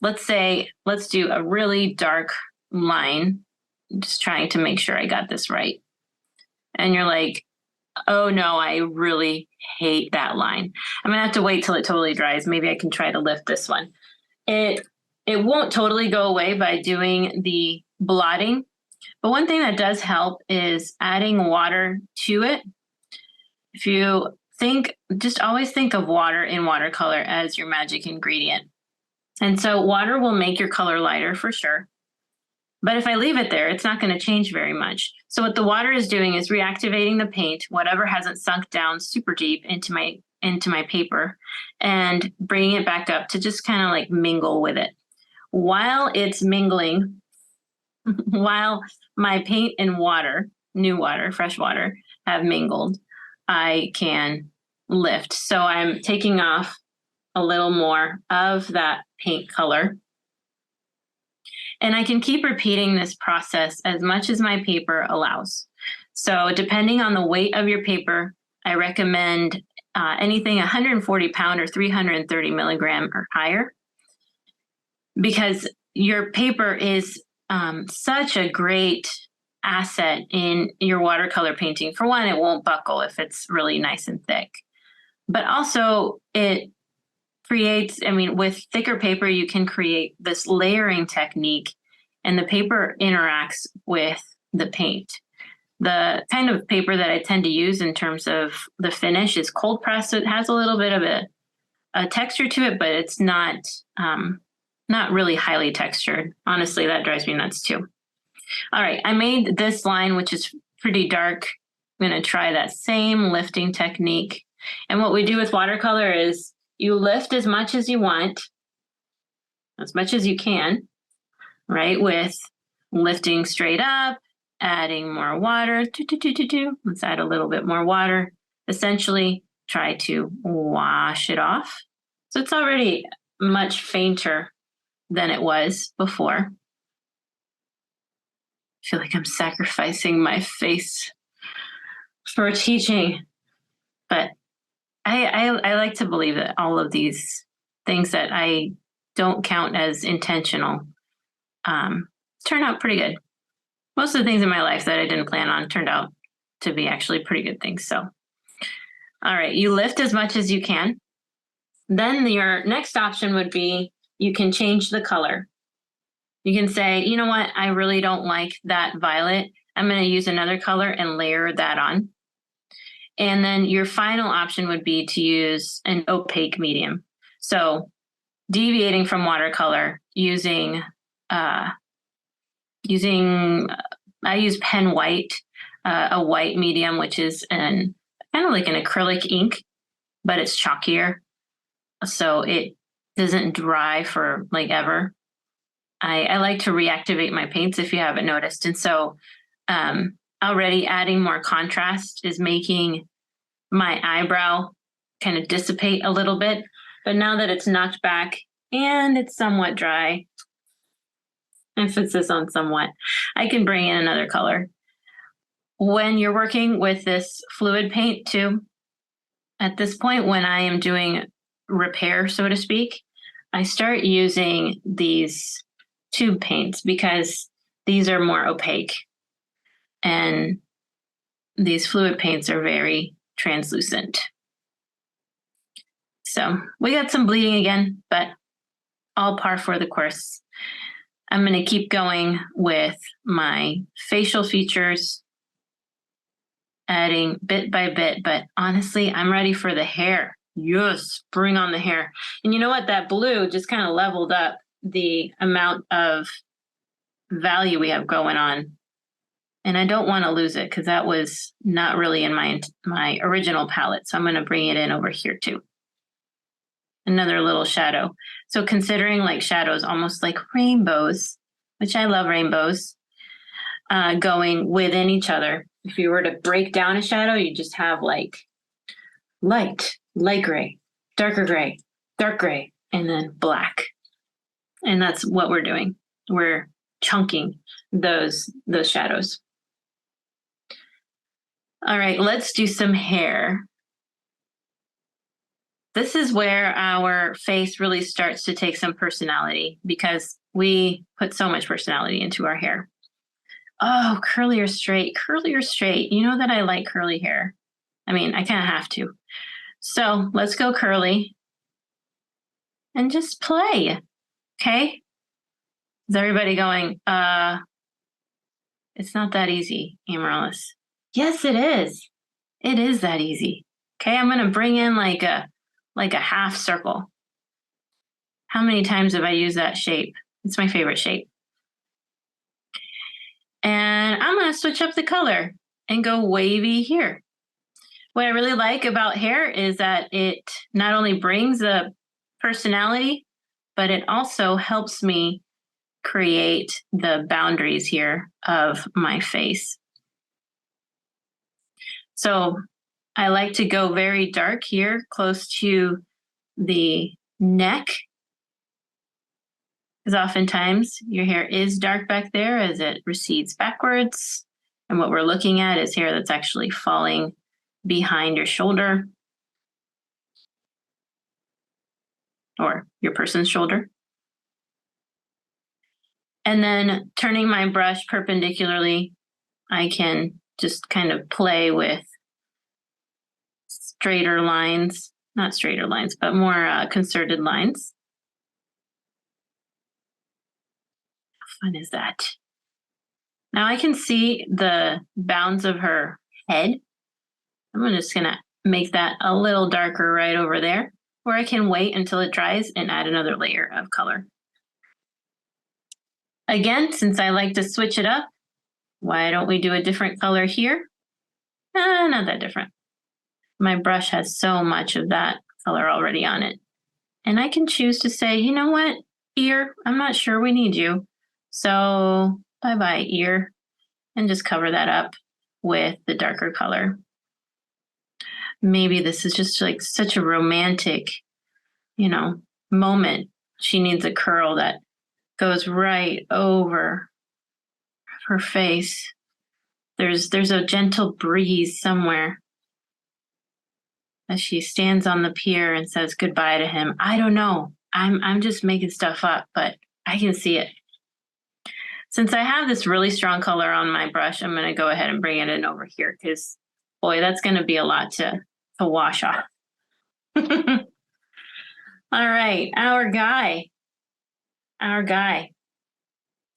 let's do a really dark line, just trying to make sure I got this right. And you're like, oh no, I really hate that line. I'm gonna have to wait till it totally dries. Maybe I can try to lift this one. It won't totally go away by doing the blotting. But one thing that does help is adding water to it. If you just always think of water in watercolor as your magic ingredient. And so water will make your color lighter for sure. But if I leave it there, it's not going to change very much. So what the water is doing is reactivating the paint, whatever hasn't sunk down super deep into my paper, and bringing it back up to just kind of like mingle with it. While it's mingling, while my paint and water, new water, fresh water, have mingled, I can lift. So I'm taking off a little more of that paint color. And I can keep repeating this process as much as my paper allows. So depending on the weight of your paper, I recommend anything 140 pound or 330 milligram or higher, because your paper is such a great asset in your watercolor painting. For one, it won't buckle if it's really nice and thick, but also it creates, with thicker paper, you can create this layering technique, and the paper interacts with the paint. The kind of paper that I tend to use in terms of the finish is cold press. So it has a little bit of a texture to it, but it's not really highly textured. Honestly, that drives me nuts too. All right, I made this line, which is pretty dark. I'm going to try that same lifting technique. And what we do with watercolor is you lift as much as you want, as much as you can, right? With lifting straight up, adding more water. Let's add a little bit more water. Essentially, try to wash it off. So it's already much fainter than it was before. I feel like I'm sacrificing my face for teaching, but I like to believe that all of these things that I don't count as intentional turn out pretty good. Most of the things in my life that I didn't plan on turned out to be actually pretty good things. So, all right, you lift as much as you can. Then your next option would be you can change the color. You can say, you know what, I really don't like that violet. I'm going to use another color and layer that on. And then your final option would be to use an opaque medium. So deviating from watercolor, I use pen white, a white medium, which is kind of like an acrylic ink, but it's chalkier. So it doesn't dry for like ever. I like to reactivate my paints if you haven't noticed. And so already adding more contrast is making my eyebrow kind of dissipate a little bit. But now that it's knocked back and it's somewhat dry, emphasis on somewhat, I can bring in another color. When you're working with this fluid paint too, at this point when I am doing repair, so to speak, I start using these tube paints because these are more opaque and these fluid paints are very translucent. So we got some bleeding again, but all par for the course. I'm going to keep going with my facial features, adding bit by bit, but honestly, I'm ready for the hair. Yes, bring on the hair. And you know what? That blue just kind of leveled up the amount of value we have going on. And I don't want to lose it because that was not really in my original palette. So I'm going to bring it in over here too. Another little shadow. So considering like shadows, almost like rainbows, which I love rainbows, going within each other. If you were to break down a shadow, you just have like light gray, dark gray, and then black. And that's what we're doing. We're chunking those shadows. All right, let's do some hair. This is where our face really starts to take some personality because we put so much personality into our hair. Oh, curly or straight, curly or straight. You know that I like curly hair. I mean, I kind of have to. So let's go curly and just play. Okay. Is everybody going, it's not that easy, Amarilys? Yes, it is. It is that easy. Okay, I'm gonna bring in like a half circle. How many times have I used that shape? It's my favorite shape. And I'm gonna switch up the color and go wavy here. What I really like about hair is that it not only brings a personality, but it also helps me create the boundaries here of my face. So I like to go very dark here, close to the neck, because oftentimes your hair is dark back there as it recedes backwards. And what we're looking at is hair that's actually falling behind your shoulder or your person's shoulder. And then turning my brush perpendicularly, I can just kind of play with straighter lines, not straighter lines, but more concerted lines. How fun is that? Now I can see the bounds of her head. I'm just gonna make that a little darker right over there, or I can wait until it dries and add another layer of color. Again, since I like to switch it up, why don't we do a different color here? Not that different. My brush has so much of that color already on it. And I can choose to say, you know what, ear, I'm not sure we need you. So bye-bye, ear. And just cover that up with the darker color. Maybe this is just like such a romantic, moment. She needs a curl that goes right over her face. There's a gentle breeze somewhere as she stands on the pier and says goodbye to him. I don't know. I'm just making stuff up, but I can see it. Since I have this really strong color on my brush, I'm going to go ahead and bring it in over here because, boy, that's going to be a lot to wash off. All right, our guy.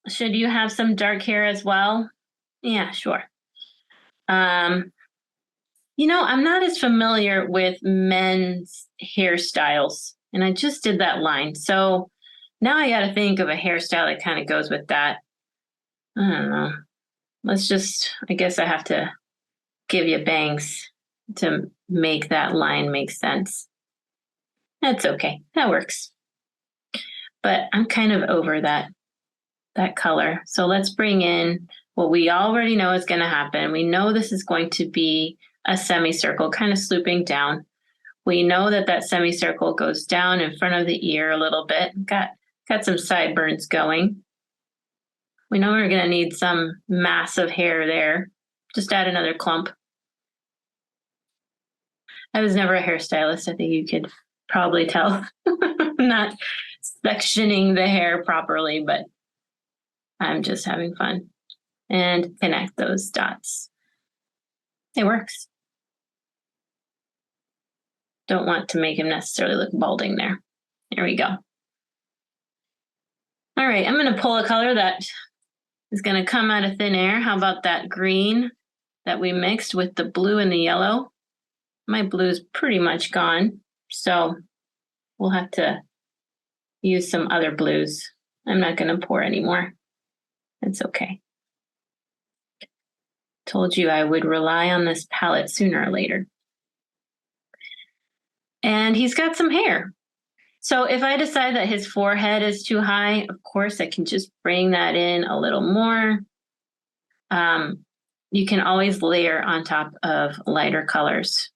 Should you have some dark hair as well? Yeah, sure. I'm not as familiar with men's hairstyles, and I just did that line. So now I got to think of a hairstyle that kind of goes with that. I don't know. I guess I have to give you bangs to make that line make sense. That's okay. That works. But I'm kind of over that that color. So let's bring in what we already know is going to happen. We know this is going to be a semicircle, kind of swooping down. We know that that semicircle goes down in front of the ear a little bit. Got some sideburns going. We know we're going to need some massive hair there. Just add another clump. I was never a hairstylist. I think you could probably tell. Not sectioning the hair properly, but I'm just having fun. And connect those dots. It works. Don't want to make him necessarily look balding there. There we go. All right, I'm going to pull a color that is going to come out of thin air. How about that green that we mixed with the blue and the yellow? My blue's pretty much gone, so we'll have to use some other blues. I'm not going to pour anymore. It's okay. Told you I would rely on this palette sooner or later. And he's got some hair. So if I decide that his forehead is too high, of course, I can just bring that in a little more. You can always layer on top of lighter colors.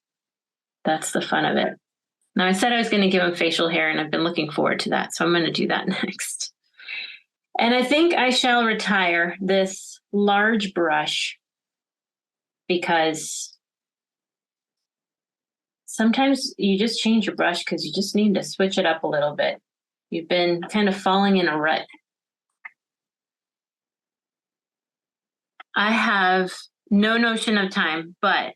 That's the fun of it. Now, I said I was going to give him facial hair, and I've been looking forward to that, so I'm going to do that next. And I think I shall retire this large brush because sometimes you just change your brush because you just need to switch it up a little bit. You've been kind of falling in a rut. I have no notion of time, but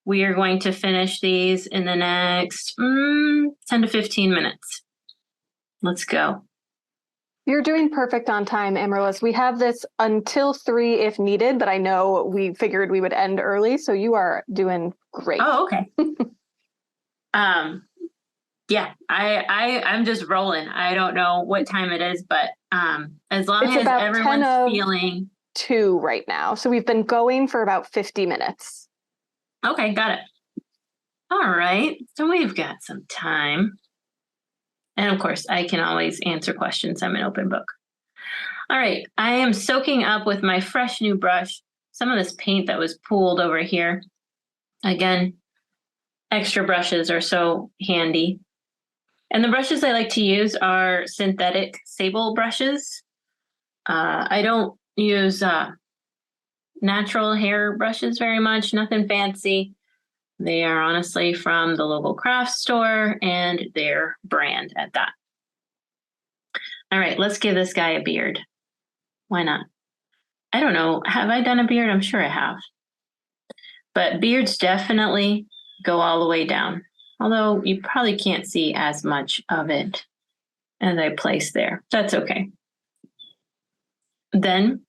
we are going to finish these in the next 10 to 15 minutes. Let's go. You're doing perfect on time, Amarilys. We have this until 3 if needed, but I know we figured we would end early, so you are doing great. Oh, okay. Yeah, I'm just rolling. I don't know what time it is, but as long as everyone's feeling 2 right now. So we've been going for about 50 minutes. Okay, got it. All right, so we've got some time. And of course, I can always answer questions. I'm an open book. All right, I am soaking up with my fresh new brush some of this paint that was pooled over here. Again, extra brushes are so handy. And the brushes I like to use are synthetic sable brushes. I don't use natural hair brushes very much, nothing fancy. They are honestly from the local craft store and their brand at that. All right, let's give this guy a beard. Why not? I don't know. Have I done a beard? I'm sure I have. But beards definitely go all the way down. Although you probably can't see as much of it as I place there. That's okay. Then,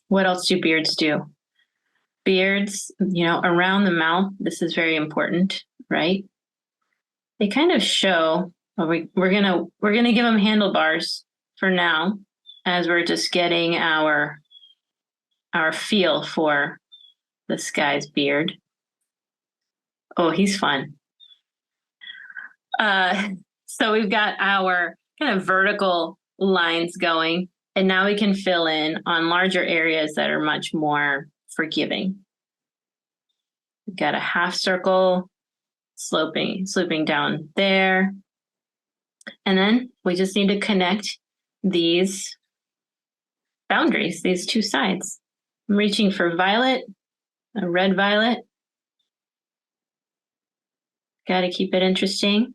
what else do beards do? Beards, around the mouth, this is very important, right? They kind of show, we're gonna give them handlebars for now, as we're just getting our feel for this guy's beard. Oh, he's fun. So we've got our kind of vertical lines going, and now we can fill in on larger areas that are much more forgiving. We've got a half circle sloping down there. And then we just need to connect these boundaries, these two sides. I'm reaching for violet, a red violet. Got to keep it interesting.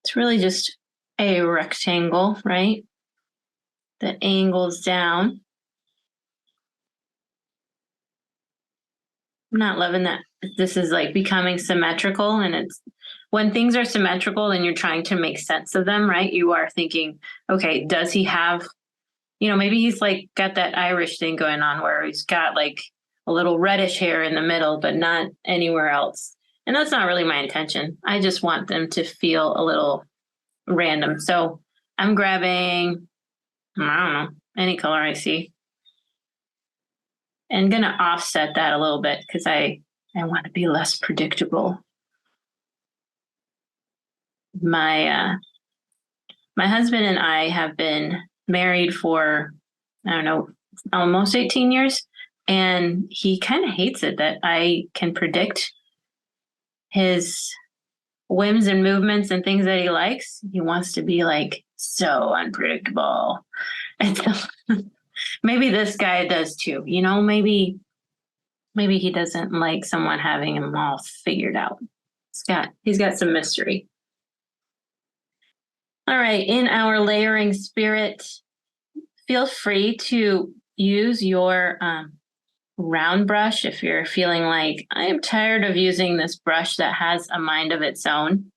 It's really just a rectangle, right? That angles down. I'm not loving that this is like becoming symmetrical, and it's when things are symmetrical and you're trying to make sense of them, right? You are thinking, okay, does he have, maybe he's like got that Irish thing going on where he's got like a little reddish hair in the middle, but not anywhere else. And that's not really my intention. I just want them to feel a little random. So I'm grabbing, I don't know, any color I see. And gonna offset that a little bit because I want to be less predictable. My husband and I have been married for, I don't know, almost 18 years. And he kind of hates it that I can predict his whims and movements and things that he likes. He wants to be like so unpredictable. And so maybe this guy does too. Maybe he doesn't like someone having him all figured out. He's got some mystery. All right, in our layering spirit, feel free to use your round brush if you're feeling like, I am tired of using this brush that has a mind of its own.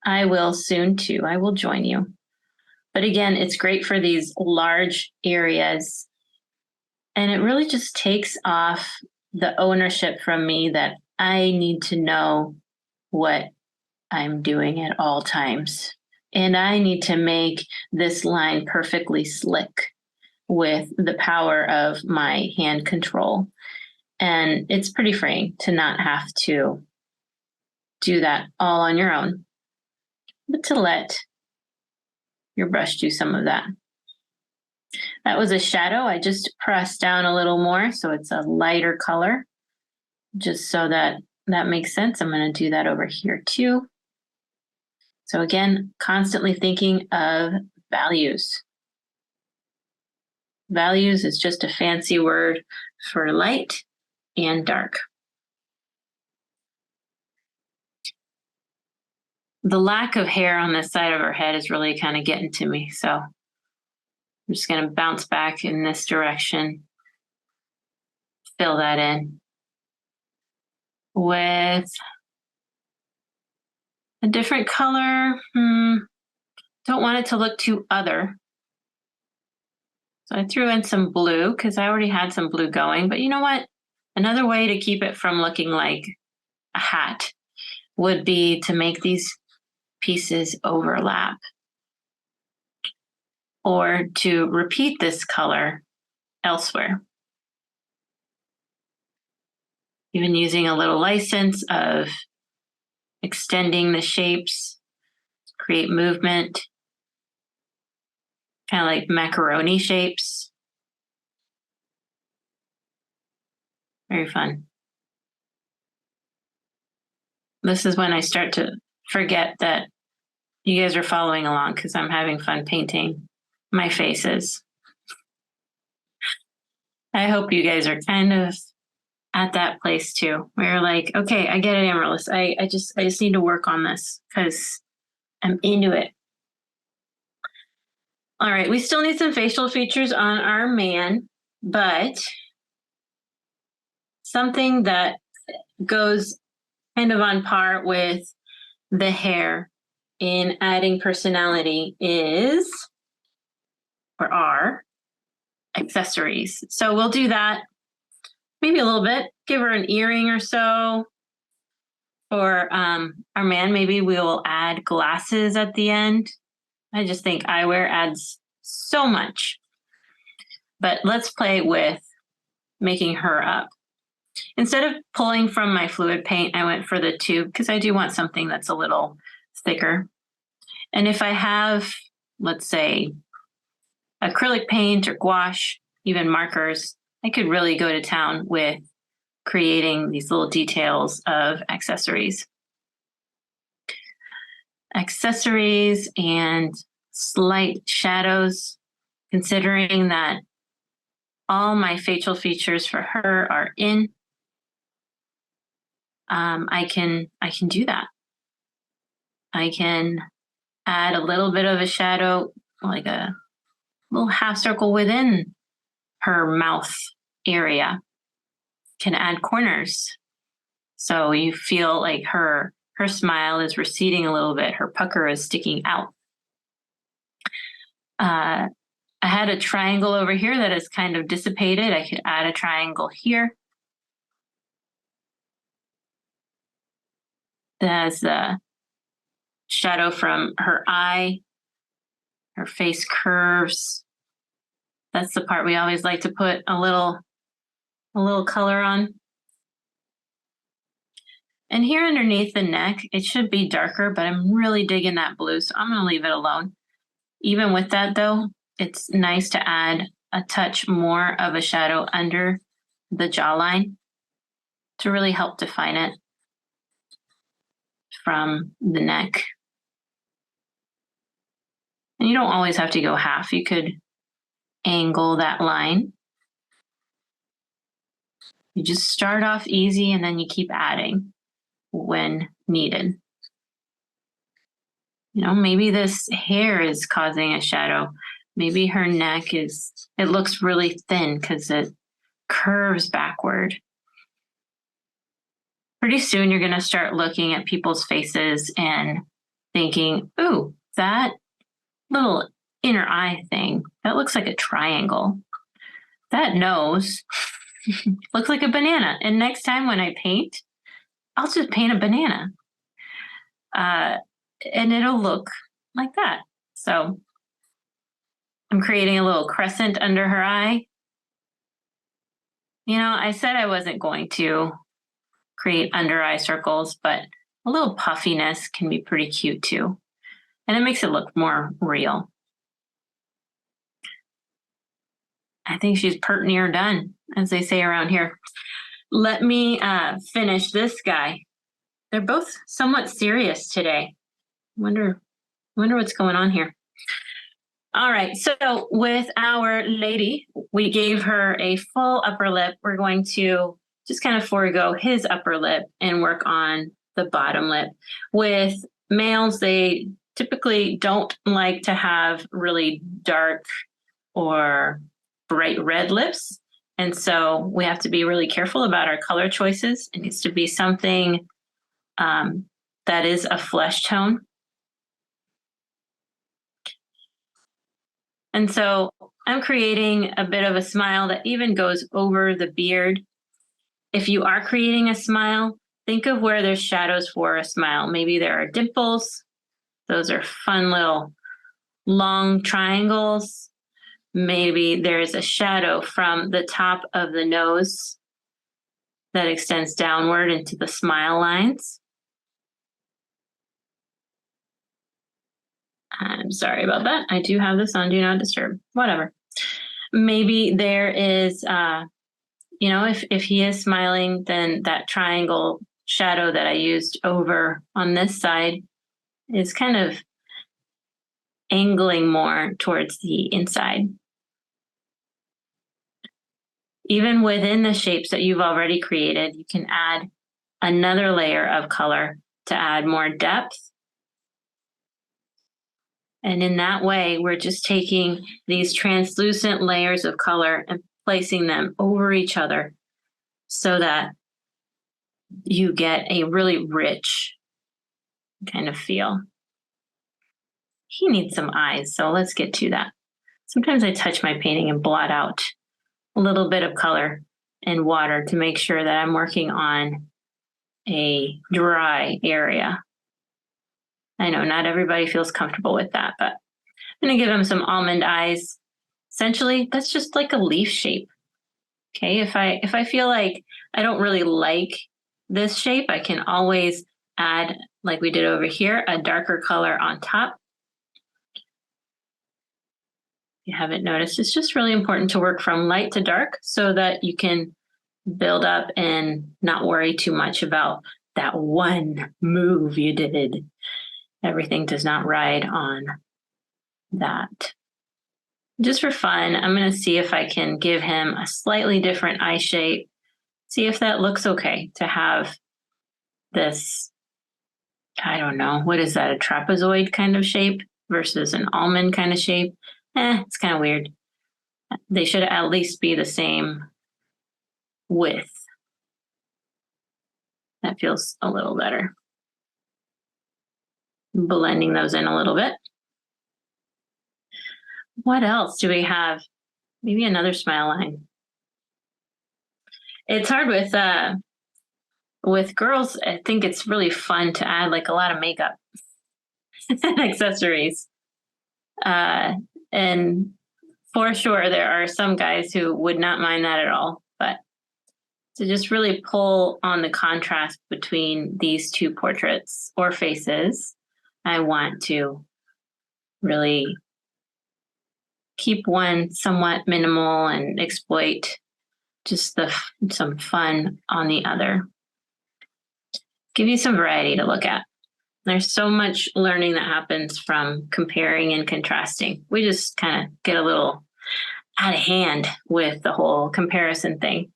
I will soon too. I will join you. But again, it's great for these large areas. And it really just takes off the ownership from me that I need to know what I'm doing at all times. And I need to make this line perfectly slick with the power of my hand control. And it's pretty freeing to not have to do that all on your own, but to let your brush do some of that. That was a shadow. I just pressed down a little more so it's a lighter color, just so that makes sense. I'm going to do that over here too. So again, constantly thinking of values. Values is just a fancy word for light and dark. The lack of hair on this side of her head is really kind of getting to me. So I'm just going to bounce back in this direction, fill that in with a different color. Don't want it to look too other. So I threw in some blue because I already had some blue going. But you know what? Another way to keep it from looking like a hat would be to make these pieces overlap, or to repeat this color elsewhere. Even using a little license of extending the shapes, create movement, kind of like macaroni shapes. Very fun. This is when I start to forget that you guys are following along because I'm having fun painting my faces. I hope you guys are kind of at that place too, where you're like, okay, I get it, Amarilys. I just need to work on this because I'm into it. All right, we still need some facial features on our man, but something that goes kind of on par with the hair in adding personality are accessories. So we'll do that maybe a little bit, give her an earring or so. For our man, maybe we'll add glasses at the end. I just think eyewear adds so much. But let's play with making her up. Instead of pulling from my fluid paint, I went for the tube because I do want something that's a little thicker. And if I have, let's say, acrylic paint or gouache, even markers, I could really go to town with creating these little details of accessories. Accessories and slight shadows, considering that all my facial features for her are in. I can do that. I can add a little bit of a shadow, like a little half circle within her mouth area. Can add corners. So you feel like her smile is receding a little bit. Her pucker is sticking out. I had a triangle over here that is kind of dissipated. I could add a triangle here. That has the shadow from her eye, her face curves. That's the part we always like to put a little color on. And here underneath the neck, it should be darker, but I'm really digging that blue, so I'm going to leave it alone. Even with that though, it's nice to add a touch more of a shadow under the jawline to really help define it from the neck. And you don't always have to go half. You could angle that line. You just start off easy and then you keep adding when needed. You know, maybe this hair is causing a shadow. Maybe her neck it looks really thin because it curves backward. Pretty soon you're going to start looking at people's faces and thinking, ooh, that little inner eye thing, that looks like a triangle. That nose looks like a banana. And next time when I paint, I'll just paint a banana. And it'll look like that. So I'm creating a little crescent under her eye. You know, I said I wasn't going to create under eye circles, but a little puffiness can be pretty cute too. And it makes it look more real. I think she's pert near done, as they say around here. Let me finish this guy. They're both somewhat serious today. Wonder what's going on here. All right, so with our lady, we gave her a full upper lip. We're going to just kind of forego his upper lip and work on the bottom lip. With males, they typically don't like to have really dark or bright red lips. And so we have to be really careful about our color choices. It needs to be something that is a flesh tone. And so I'm creating a bit of a smile that even goes over the beard. If you are creating a smile, think of where there's shadows for a smile. Maybe there are dimples. Those are fun little long triangles. Maybe there's a shadow from the top of the nose that extends downward into the smile lines. I'm sorry about that. I do have this on Do Not Disturb. Whatever. Maybe there is, you know, if he is smiling, then that triangle shadow that I used over on this side is kind of angling more towards the inside. Even within the shapes that you've already created, you can add another layer of color to add more depth. And in that way, we're just taking these translucent layers of color and placing them over each other so that you get a really rich kind of feel. He needs some eyes, so let's get to that. Sometimes I touch my painting and blot out a little bit of color and water to make sure that I'm working on a dry area. I know not everybody feels comfortable with that, but I'm going to give him some almond eyes. Essentially, that's just like a leaf shape. Okay, if I feel like I don't really like this shape, I can always add, like we did over here, a darker color on top. If you haven't noticed, it's just really important to work from light to dark so that you can build up and not worry too much about that one move you did. Everything does not ride on that. Just for fun, I'm going to see if I can give him a slightly different eye shape. See if that looks okay to have this, I don't know, what is that, a trapezoid kind of shape versus an almond kind of shape? It's kind of weird. They should at least be the same width. That feels a little better. Blending those in a little bit. What else do we have? Maybe another smile line. It's hard with girls. I think it's really fun to add like a lot of makeup and accessories. And for sure, there are some guys who would not mind that at all. But to just really pull on the contrast between these two portraits or faces, I want to really keep one somewhat minimal and exploit just some fun on the other. Give you some variety to look at. There's so much learning that happens from comparing and contrasting. We just kind of get a little out of hand with the whole comparison thing.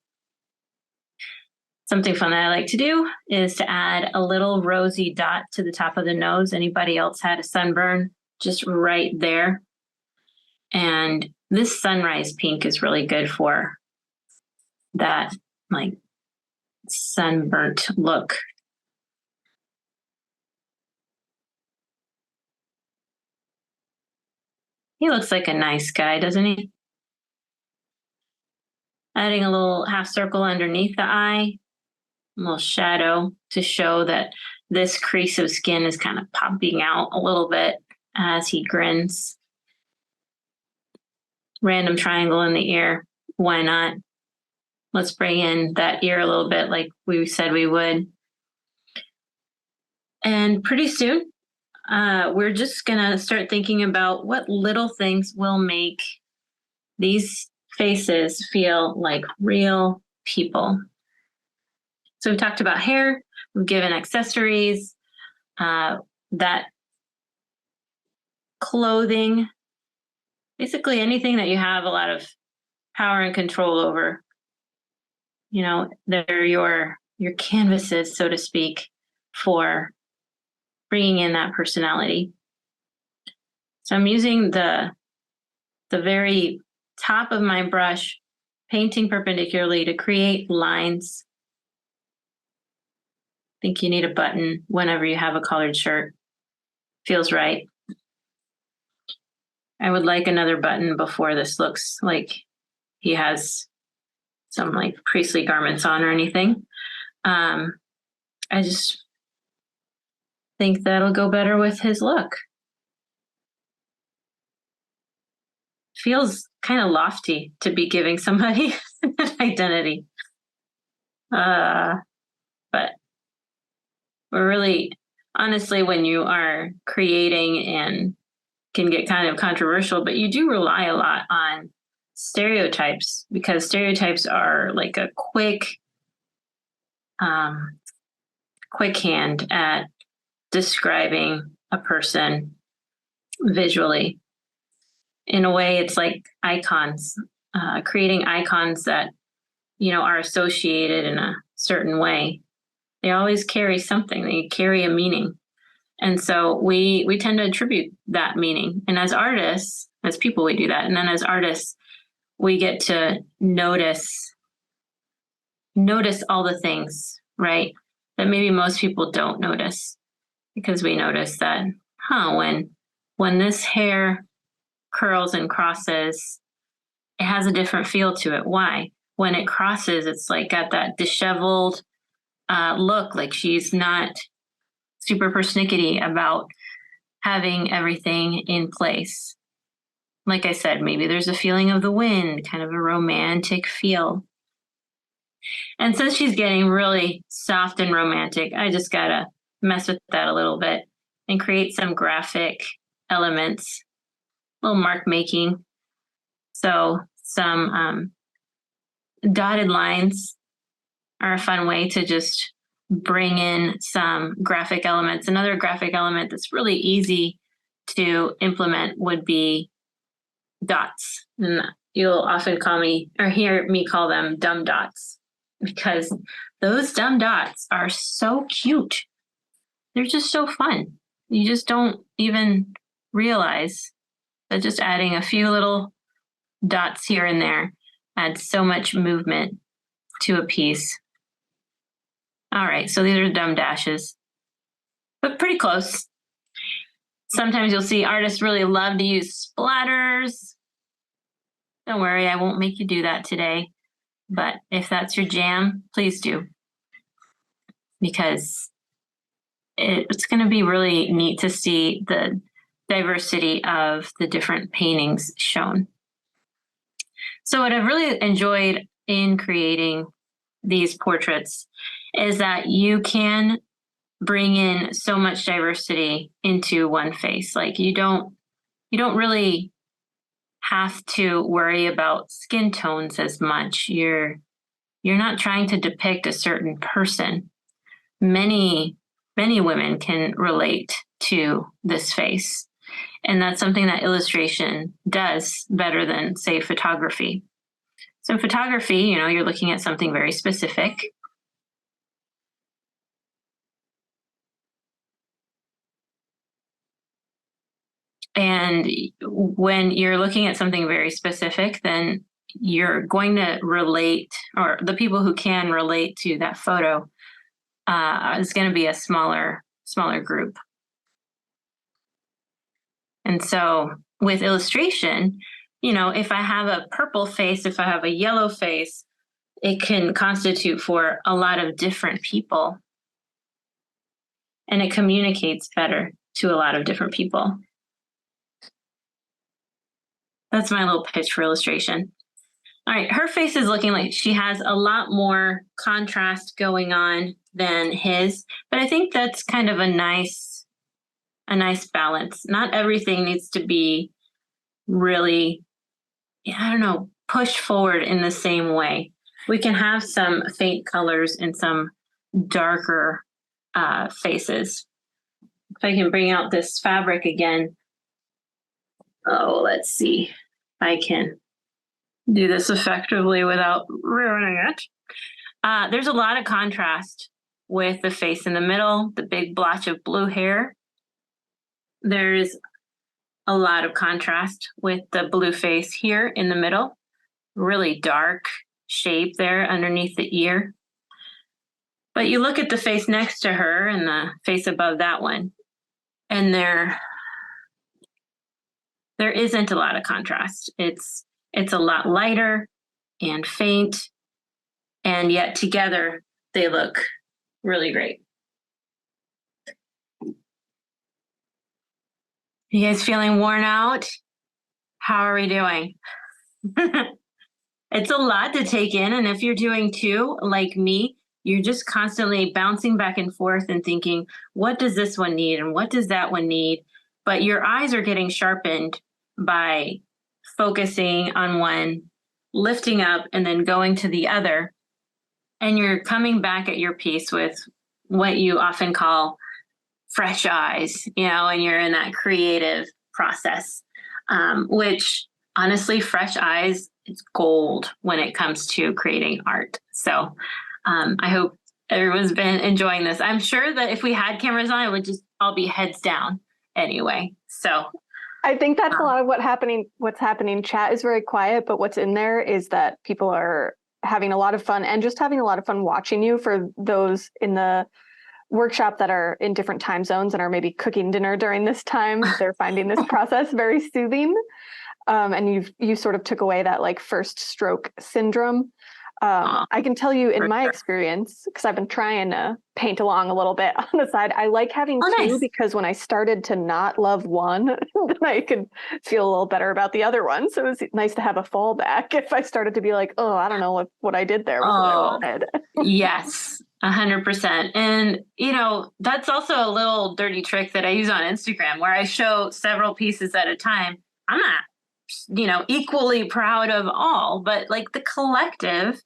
Something fun that I like to do is to add a little rosy dot to the top of the nose. Anybody else had a sunburn? Just right there. And this sunrise pink is really good for that like sunburnt look. He looks like a nice guy, doesn't he? Adding a little half circle underneath the eye, a little shadow to show that this crease of skin is kind of popping out a little bit as he grins. Random triangle in the ear. Why not? Let's bring in that ear a little bit like we said we would. And pretty soon, we're just going to start thinking about what little things will make these faces feel like real people. So we've talked about hair, we've given accessories, that clothing, basically anything that you have a lot of power and control over. You know, they're your canvases, so to speak, for bringing in that personality. So I'm using the very top of my brush, painting perpendicularly to create lines. I think you need a button whenever you have a collared shirt. Feels right. I would like another button before this looks like he has some like priestly garments on or anything. I just think that'll go better with his look. Feels kind of lofty to be giving somebody an identity. But we're really, honestly, when you are creating and can get kind of controversial, but you do rely a lot on stereotypes because stereotypes are like a quick hand at describing a person visually. In a way, it's like icons, creating icons that, you know, are associated in a certain way. They always carry something. They carry a meaning. And so we tend to attribute that meaning. And as artists, as people, we do that. And then as artists, we get to notice all the things, right? That maybe most people don't notice, because we notice that, when this hair curls and crosses, it has a different feel to it. Why? When it crosses, it's like got that disheveled look, like she's not super persnickety about having everything in place. Like I said, maybe there's a feeling of the wind, kind of a romantic feel. And since she's getting really soft and romantic, I just gotta mess with that a little bit and create some graphic elements, a little mark making. So some dotted lines are a fun way to just bring in some graphic elements. Another graphic element that's really easy to implement would be dots. And you'll often hear me call them dumb dots, because those dumb dots are so cute. They're just so fun. You just don't even realize that just adding a few little dots here and there adds so much movement to a piece. All right, so these are dumb dashes, but pretty close. Sometimes you'll see artists really love to use splatters. Don't worry, I won't make you do that today. But if that's your jam, please do. Because it's going to be really neat to see the diversity of the different paintings shown. So what I've really enjoyed in creating these portraits is that you can bring in so much diversity into one face. Like you don't really have to worry about skin tones as much. You're not trying to depict a certain person. Many women can relate to this face. And that's something that illustration does better than, say, photography. So in photography, you're looking at something very specific. And when you're looking at something very specific, then you're going to relate, or the people who can relate to that photo is going to be a smaller group. And so with illustration, if I have a purple face, if I have a yellow face, it can constitute for a lot of different people. And it communicates better to a lot of different people. That's my little pitch for illustration. All right, her face is looking like she has a lot more contrast going on than his, but I think that's kind of a nice balance. Not everything needs to be really, pushed forward in the same way. We can have some faint colors and some darker faces. If I can bring out this fabric again. Oh, let's see if I can do this effectively without ruining it. There's a lot of contrast with the face in the middle, the big blotch of blue hair. There's a lot of contrast with the blue face here in the middle, really dark shape there underneath the ear. But you look at the face next to her and the face above that one, and there isn't a lot of contrast. It's a lot lighter and faint, and yet together they look really great. You guys feeling worn out? How are we doing? It's a lot to take in, and if you're doing two, like me, you're just constantly bouncing back and forth and thinking, what does this one need and what does that one need? But your eyes are getting sharpened by focusing on one, lifting up, and then going to the other. And you're coming back at your piece with what you often call fresh eyes, and you're in that creative process, which honestly, fresh eyes, it's gold when it comes to creating art. So I hope everyone's been enjoying this. I'm sure that if we had cameras on, it would just all be heads down anyway. So I think that's a lot of what's happening. Chat is very quiet, but what's in there is that people are having a lot of fun and just having a lot of fun watching you. For those in the workshop that are in different time zones and are maybe cooking dinner during this time, they're finding this process very soothing. And you sort of took away that like first stroke syndrome. I can tell you in my experience, because I've been trying to paint along a little bit on the side, I like having two nice. Because when I started to not love one, then I could feel a little better about the other one. So it was nice to have a fallback if I started to be like, oh, I don't know if what I did there was what I wanted. Yes, 100%. And, that's also a little dirty trick that I use on Instagram where I show several pieces at a time. I'm not equally proud of all, but like the collective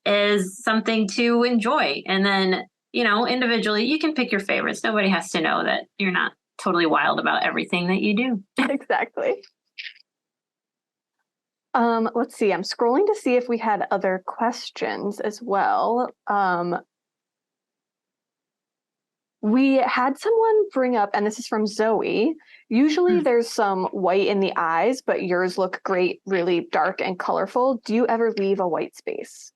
is something to enjoy. And then, individually, you can pick your favorites. Nobody has to know that you're not totally wild about everything that you do. Exactly. Let's see. I'm scrolling to see if we had other questions as well. We had someone bring up, and this is from Zoe, usually there's some white in the eyes, but yours look great, really dark and colorful. Do you ever leave a white space?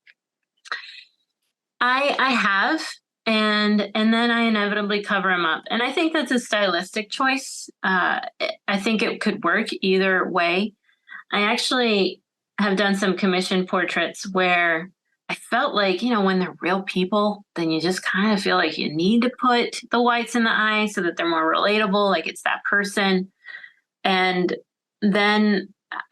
I have, and then I inevitably cover them up. And I think that's a stylistic choice. I think it could work either way. I actually have done some commission portraits where I felt like, when they're real people, then you just kind of feel like you need to put the whites in the eyes so that they're more relatable, like it's that person. And then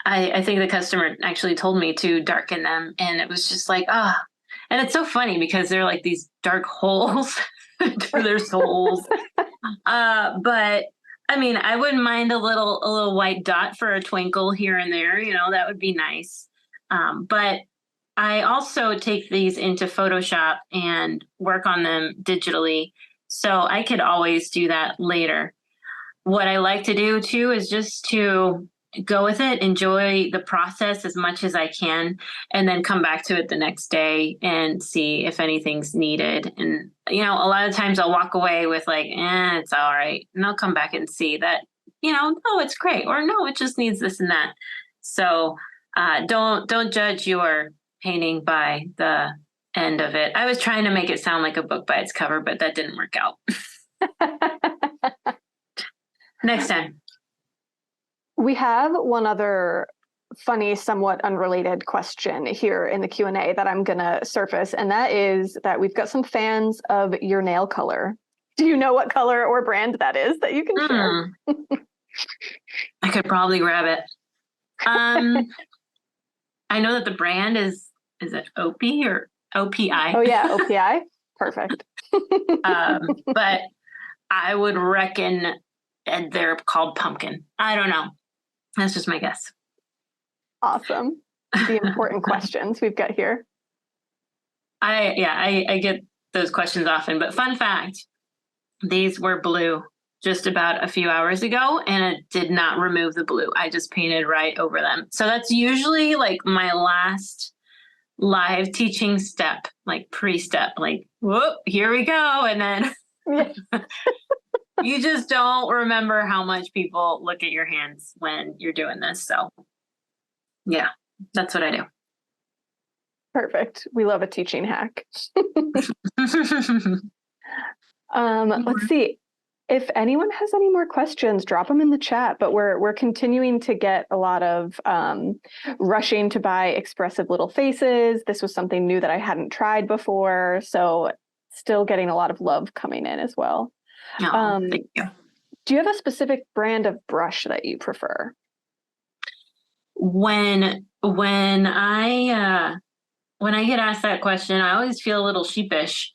I think the customer actually told me to darken them. And it was just like, and it's so funny because they're like these dark holes for their souls. But I mean, I wouldn't mind a little white dot for a twinkle here and there, that would be nice. But I also take these into Photoshop and work on them digitally. So I could always do that later. What I like to do too is just to go with it, enjoy the process as much as I can, and then come back to it the next day and see if anything's needed. And, a lot of times I'll walk away with like, it's all right. And I'll come back and see that, no, it's great. Or no, it just needs this and that. So don't judge your painting by the end of it. I was trying to make it sound like a book by its cover, but that didn't work out. Next time. We have one other funny, somewhat unrelated question here in the Q&A that I'm going to surface, and that is that we've got some fans of your nail color. Do you know what color or brand that is that you can share? I could probably grab it. I know that the brand is it OP or OPI? Oh yeah, OPI. Perfect. But I would reckon they're called pumpkin. I don't know. That's just my guess. Awesome. The important questions we've got here. I get those questions often, but fun fact, these were blue just about a few hours ago, and it did not remove the blue. I just painted right over them. So that's usually like my last live teaching step, like pre-step, like, whoop, here we go. And then you just don't remember how much people look at your hands when you're doing this. So yeah, that's what I do. Perfect. We love a teaching hack. Let's see. If anyone has any more questions, drop them in the chat. But we're continuing to get a lot of rushing to buy expressive little faces. This was something new that I hadn't tried before. So still getting a lot of love coming in as well. Oh, thank you. Do you have a specific brand of brush that you prefer? When I get asked that question, I always feel a little sheepish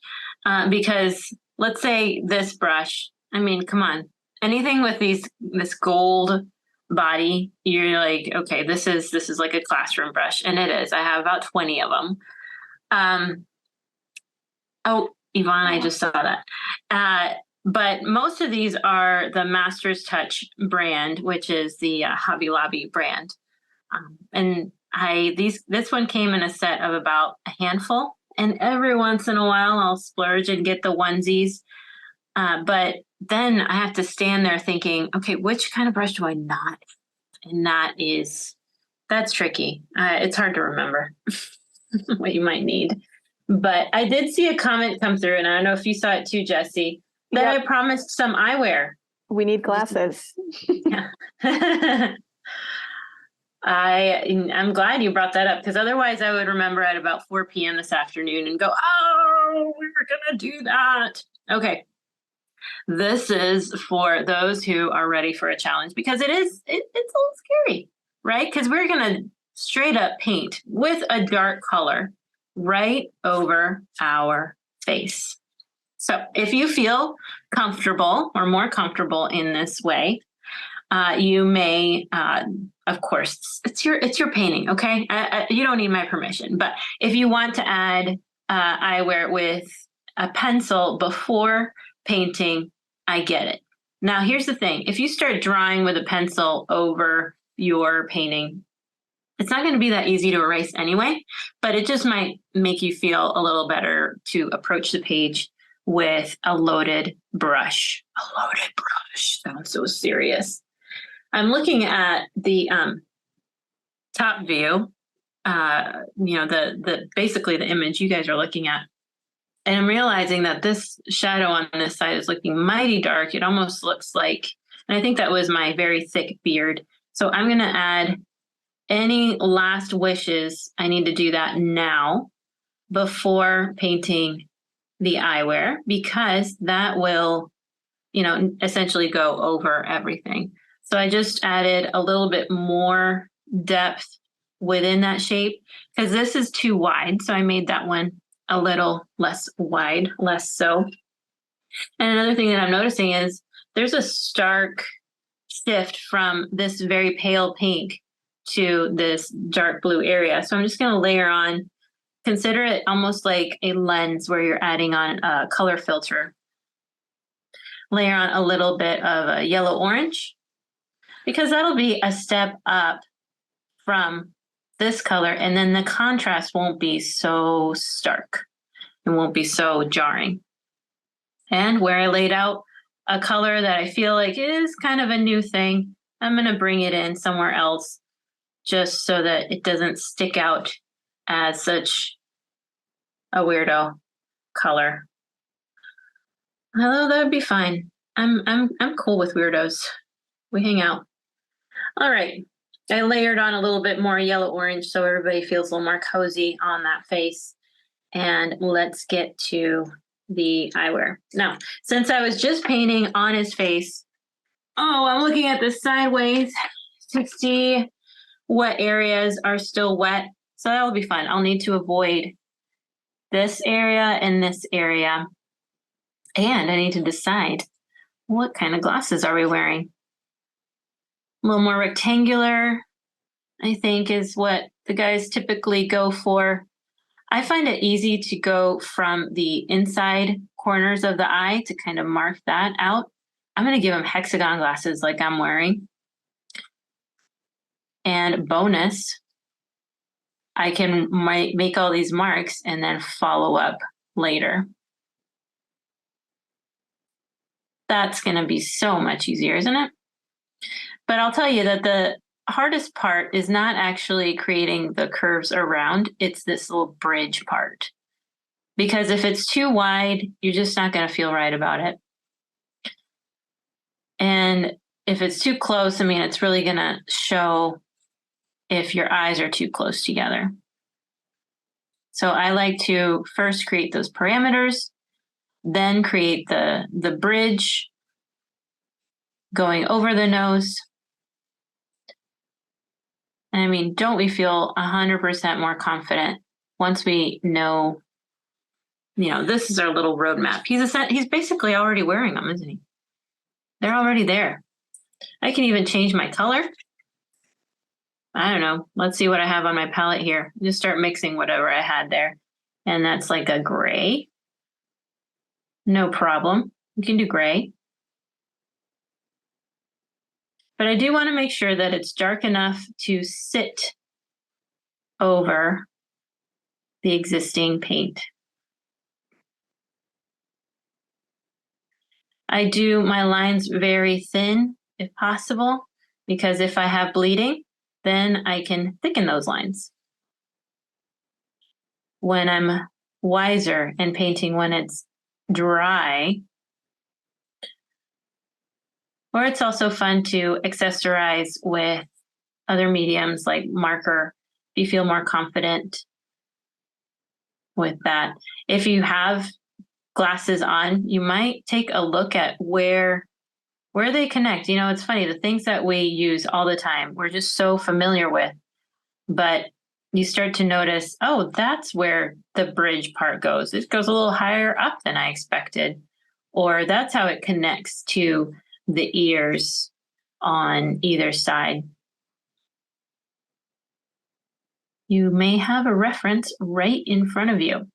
because let's say this brush. I mean, come on, anything with this gold body, you're like, okay, this is like a classroom brush, and it is. I have about 20 of them. Oh, Yvonne, I just saw that. But most of these are the Master's Touch brand, which is the Hobby Lobby brand. And this one came in a set of about a handful, and every once in a while I'll splurge and get the onesies. But then I have to stand there thinking, okay, which kind of brush do I not? And that's tricky. It's hard to remember what you might need. But I did see a comment come through, and I don't know if you saw it too, Jessie, that I promised some eyewear. We need glasses. Yeah. I'm glad you brought that up, because otherwise I would remember at about 4 p.m. this afternoon and go, oh, we were going to do that. Okay. This is for those who are ready for a challenge, because it's a little scary, right? Because we're going to straight up paint with a dark color right over our face. So if you feel comfortable or more comfortable in this way, you may, of course, it's your painting, okay? You don't need my permission. But if you want to add eyewear with a pencil before painting, I get it. Now, here's the thing. If you start drawing with a pencil over your painting, it's not going to be that easy to erase anyway, but it just might make you feel a little better to approach the page with a loaded brush. A loaded brush sounds so serious. I'm looking at the top view, the basically the image you guys are looking at. And I'm realizing that this shadow on this side is looking mighty dark. It almost looks like, and I think that was my very thick beard. So I'm going to add any last wishes. I need to do that now before painting the eyewear, because that will, essentially go over everything. So I just added a little bit more depth within that shape, because this is too wide. So I made that one a little less wide, less so. And another thing that I'm noticing is there's a stark shift from this very pale pink to this dark blue area. So I'm just going to layer on, consider it almost like a lens where you're adding on a color filter. Layer on a little bit of a yellow orange, because that'll be a step up from this color, and then the contrast won't be so stark. It won't be so jarring. And where I laid out a color that I feel like is kind of a new thing, I'm going to bring it in somewhere else just so that it doesn't stick out as such a weirdo color. Although that would be fine. I'm cool with weirdos. We hang out. All right. I layered on a little bit more yellow orange so everybody feels a little more cozy on that face. And let's get to the eyewear. Now, since I was just painting on his face, I'm looking at this sideways to see what areas are still wet. So that'll be fun. I'll need to avoid this area and this area. And I need to decide what kind of glasses are we wearing. A little more rectangular, I think, is what the guys typically go for. I find it easy to go from the inside corners of the eye to kind of mark that out. I'm going to give him hexagon glasses like I'm wearing. And bonus, I can make all these marks and then follow up later. That's going to be so much easier, isn't it? But I'll tell you that the hardest part is not actually creating the curves around, it's this little bridge part. Because if it's too wide, you're just not going to feel right about it. And if it's too close, it's really going to show if your eyes are too close together. So I like to first create those parameters, then create the bridge going over the nose. And don't we feel 100% more confident once we know, this is our little roadmap. He's basically already wearing them, isn't he? They're already there. I can even change my color. I don't know. Let's see what I have on my palette here. Just start mixing whatever I had there. And that's like a gray. No problem. You can do gray. But I do want to make sure that it's dark enough to sit over the existing paint. I do my lines very thin if possible, because if I have bleeding, then I can thicken those lines. When I'm wiser and painting when it's dry, or it's also fun to accessorize with other mediums like marker if you feel more confident with that. If you have glasses on, you might take a look at where they connect. It's funny, the things that we use all the time, we're just so familiar with, but you start to notice, that's where the bridge part goes. It goes a little higher up than I expected, or that's how it connects to the ears on either side. You may have a reference right in front of you.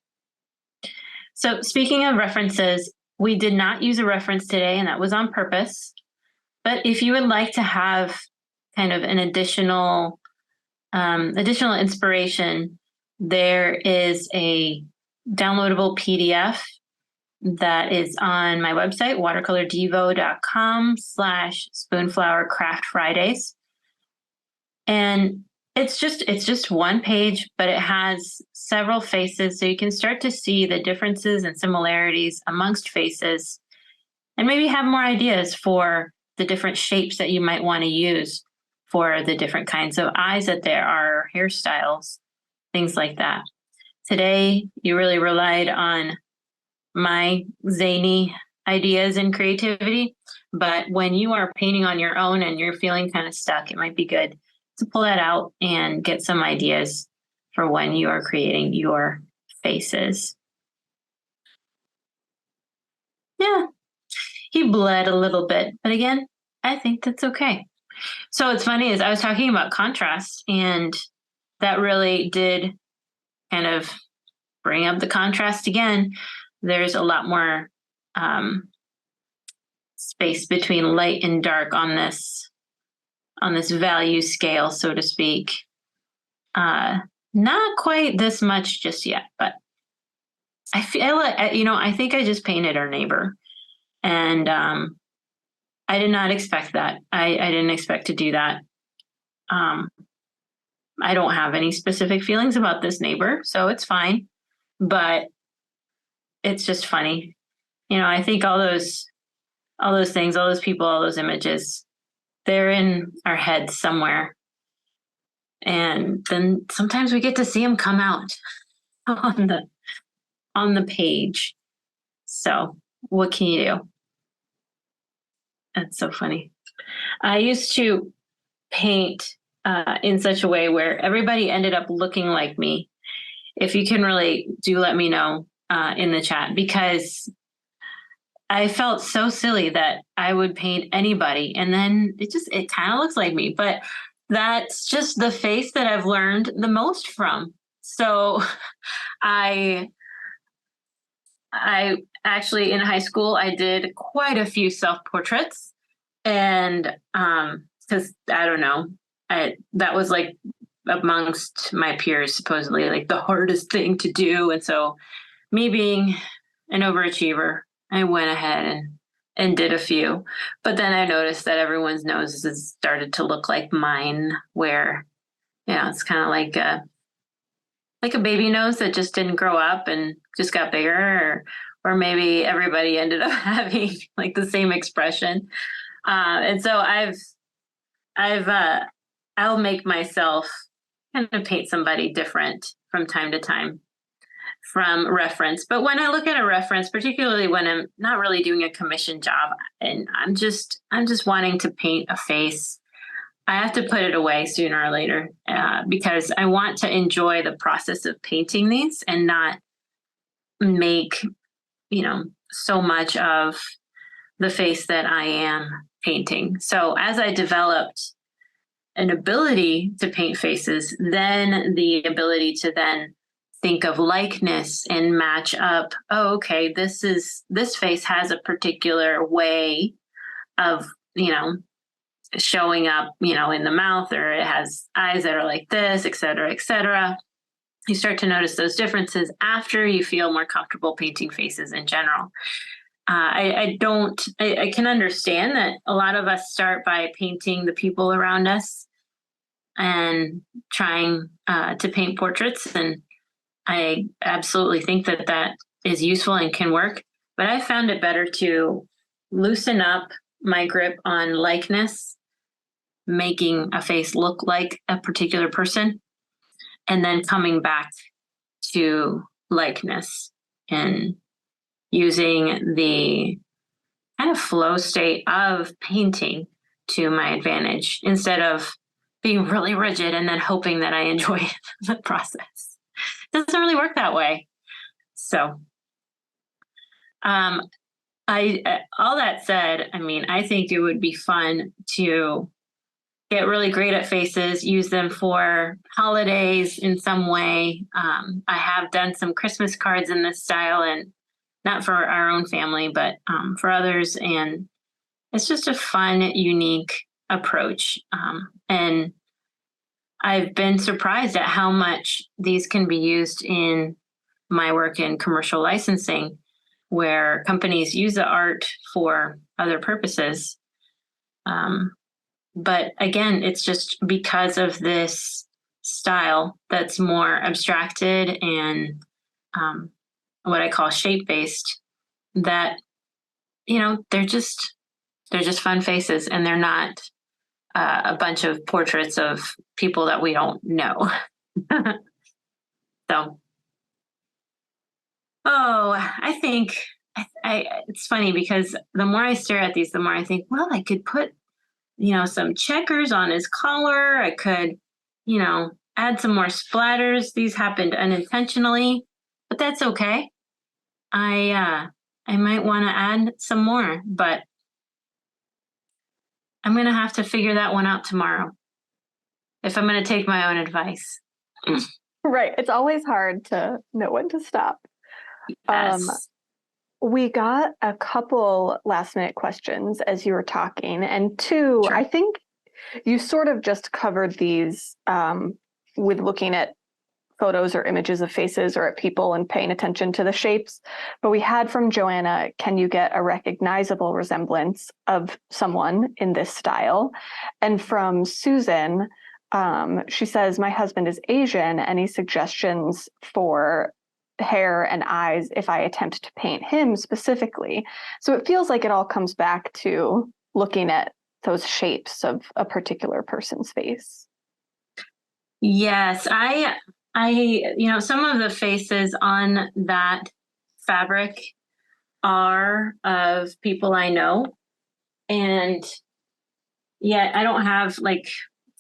So speaking of references, we did not use a reference today, and that was on purpose. But if you would like to have kind of an additional inspiration, there is a downloadable PDF that is on my website, watercolordevo.com/Spoonflower Craft Fridays. And it's just one page, but it has several faces, so you can start to see the differences and similarities amongst faces, and maybe have more ideas for the different shapes that you might want to use for the different kinds of eyes that there are, hairstyles, things like that. Today, you really relied on my zany ideas and creativity, but when you are painting on your own and you're feeling kind of stuck, it might be good to pull that out and get some ideas for when you are creating your faces. Yeah, he bled a little bit, but again, I think that's okay. So what's funny is I was talking about contrast, and that really did kind of bring up the contrast again. There's a lot more space between light and dark on this value scale, so to speak. Not quite this much just yet, but I feel like, I think I just painted our neighbor, and I did not expect that. I didn't expect to do that. I don't have any specific feelings about this neighbor, so it's fine. But it's just funny. I think all those things, all those people, all those images, they're in our heads somewhere. And then sometimes we get to see them come out on the page. So what can you do? That's so funny. I used to paint in such a way where everybody ended up looking like me. If you can relate, do let me know in the chat, because I felt so silly that I would paint anybody and then it kind of looks like me. But that's just the face that I've learned the most from. So I actually, in high school, I did quite a few self-portraits, and because I don't know, that was like amongst my peers supposedly like the hardest thing to do. And so me being an overachiever, I went ahead and did a few. But then I noticed that everyone's noses started to look like mine, where it's kind of like a baby nose that just didn't grow up and just got bigger, or maybe everybody ended up having like the same expression. And so I'll make myself kind of paint somebody different from time to time from reference. But when I look at a reference, particularly when I'm not really doing a commission job and I'm just wanting to paint a face, I have to put it away sooner or later because I want to enjoy the process of painting these and not make, so much of the face that I am painting. So as I developed an ability to paint faces, then the ability to then think of likeness and match up. Oh, okay, this face has a particular way of, showing up, in the mouth, or it has eyes that are like this, et cetera, et cetera. You start to notice those differences after you feel more comfortable painting faces in general. I can understand that a lot of us start by painting the people around us and trying to paint portraits. And I absolutely think that is useful and can work. But I found it better to loosen up my grip on likeness, making a face look like a particular person, and then coming back to likeness and using the kind of flow state of painting to my advantage instead of being really rigid and then hoping that I enjoy the process. It doesn't really work that way. So, all that said, I think it would be fun to get really great at faces, use them for holidays in some way. I have done some Christmas cards in this style, and not for our own family, but for others. And it's just a fun, unique approach. And I've been surprised at how much these can be used in my work in commercial licensing, where companies use the art for other purposes. But again, it's just because of this style that's more abstracted and what I call shape-based, that, they're just fun faces, and they're not a bunch of portraits of people that we don't know. So, I think it's funny because the more I stare at these, the more I think, well, I could put, some checkers on his collar. I could, add some more splatters. These happened unintentionally, but that's okay. I might want to add some more, but I'm going to have to figure that one out tomorrow if I'm going to take my own advice. Right. It's always hard to know when to stop. Yes. We got a couple last minute questions as you were talking, and two, Sure. I think you sort of just covered these with looking at photos or images of faces or at people and paying attention to the shapes. But we had from Joanna, can you get a recognizable resemblance of someone in this style? And from Susan, she says, my husband is Asian. Any suggestions for hair and eyes if I attempt to paint him specifically? So it feels like it all comes back to looking at those shapes of a particular person's face. Yes, some of the faces on that fabric are of people I know. And yet I don't have like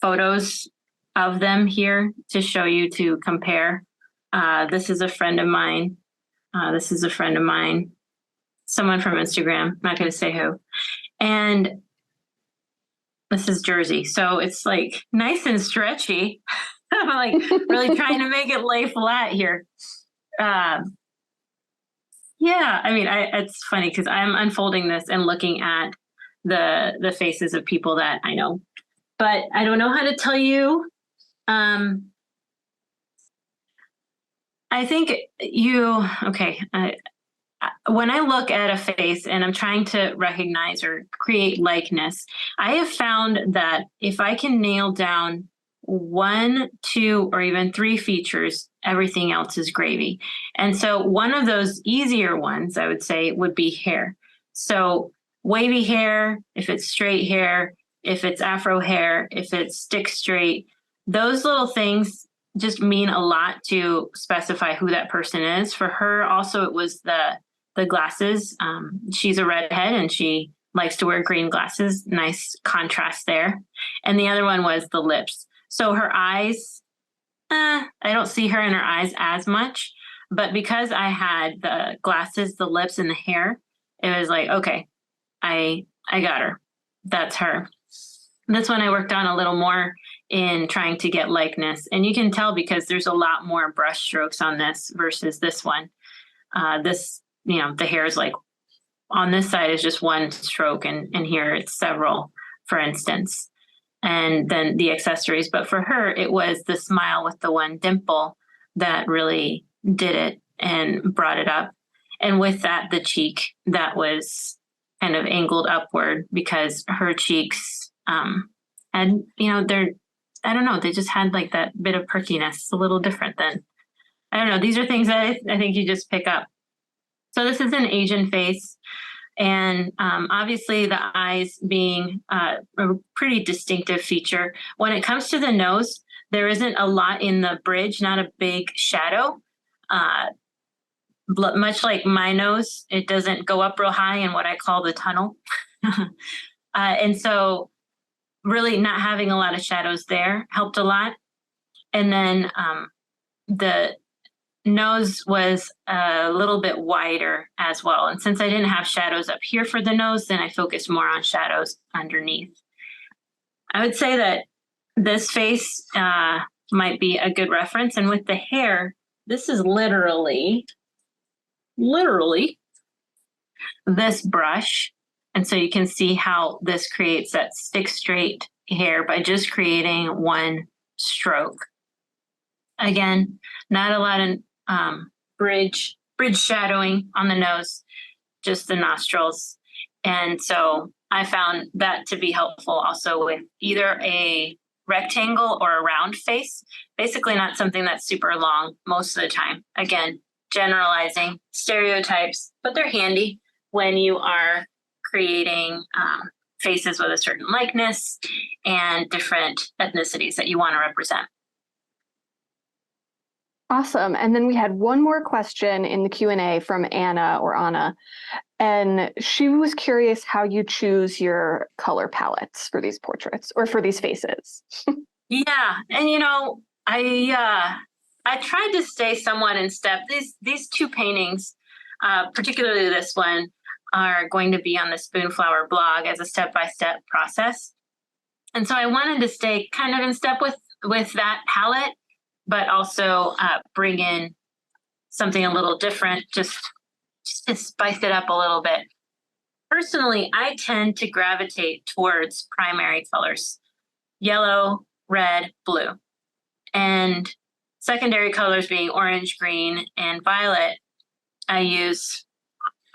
photos of them here to show you to compare. This is a friend of mine. This is a friend of mine. Someone from Instagram. I'm not going to say who. And this is Jersey. So it's like nice and stretchy. I'm like really trying to make it lay flat here. Yeah, I mean, it's funny because I'm unfolding this and looking at the faces of people that I know, but I don't know how to tell you. I think okay. When I look at a face and I'm trying to recognize or create likeness, I have found that if I can nail down one, two, or even three features, everything else is gravy. And so one of those easier ones, I would say, would be hair. So wavy hair, if it's straight hair, if it's afro hair, if it's stick straight, those little things just mean a lot to specify who that person is. For her, also, it was the glasses. She's a redhead and she likes to wear green glasses. Nice contrast there. And the other one was the lips. So her eyes, I don't see her in her eyes as much. But because I had the glasses, the lips, and the hair, it was like, okay, I got her. That's her. This one I worked on a little more in trying to get likeness. And you can tell because there's a lot more brush strokes on this versus this one. The hair is like on this side is just one stroke and here it's several, for instance. And then the accessories. But for her, it was the smile with the one dimple that really did it and brought it up. And with that, the cheek that was kind of angled upward because her cheeks had, I don't know, they just had like that bit of perkiness. It's a little different than, I don't know. These are things that I think you just pick up. So this is an Asian face. And obviously the eyes being a pretty distinctive feature. When it comes to the nose, there isn't a lot in the bridge, not a big shadow. Much like my nose, it doesn't go up real high in what I call the tunnel. And so really not having a lot of shadows there helped a lot. And then the nose was a little bit wider as well. And since I didn't have shadows up here for the nose, then I focused more on shadows underneath. I would say that this face might be a good reference. And with the hair, this is literally this brush. And so you can see how this creates that stick straight hair by just creating one stroke. Again, not a lot of bridge shadowing on the nose, just the nostrils. And so I found that to be helpful also with either a rectangle or a round face, basically not something that's super long most of the time. Again, generalizing stereotypes, but they're handy when you are creating faces with a certain likeness and different ethnicities that you want to represent. Awesome. And then we had one more question in the Q&A from Anna, and she was curious how you choose your color palettes for these portraits or for these faces. Yeah. And, I tried to stay somewhat in step. These two paintings, particularly this one, are going to be on the Spoonflower blog as a step-by-step process. And so I wanted to stay kind of in step with that palette, but also bring in something a little different, just to spice it up a little bit. Personally, I tend to gravitate towards primary colors, yellow, red, blue, and secondary colors being orange, green, and violet, I use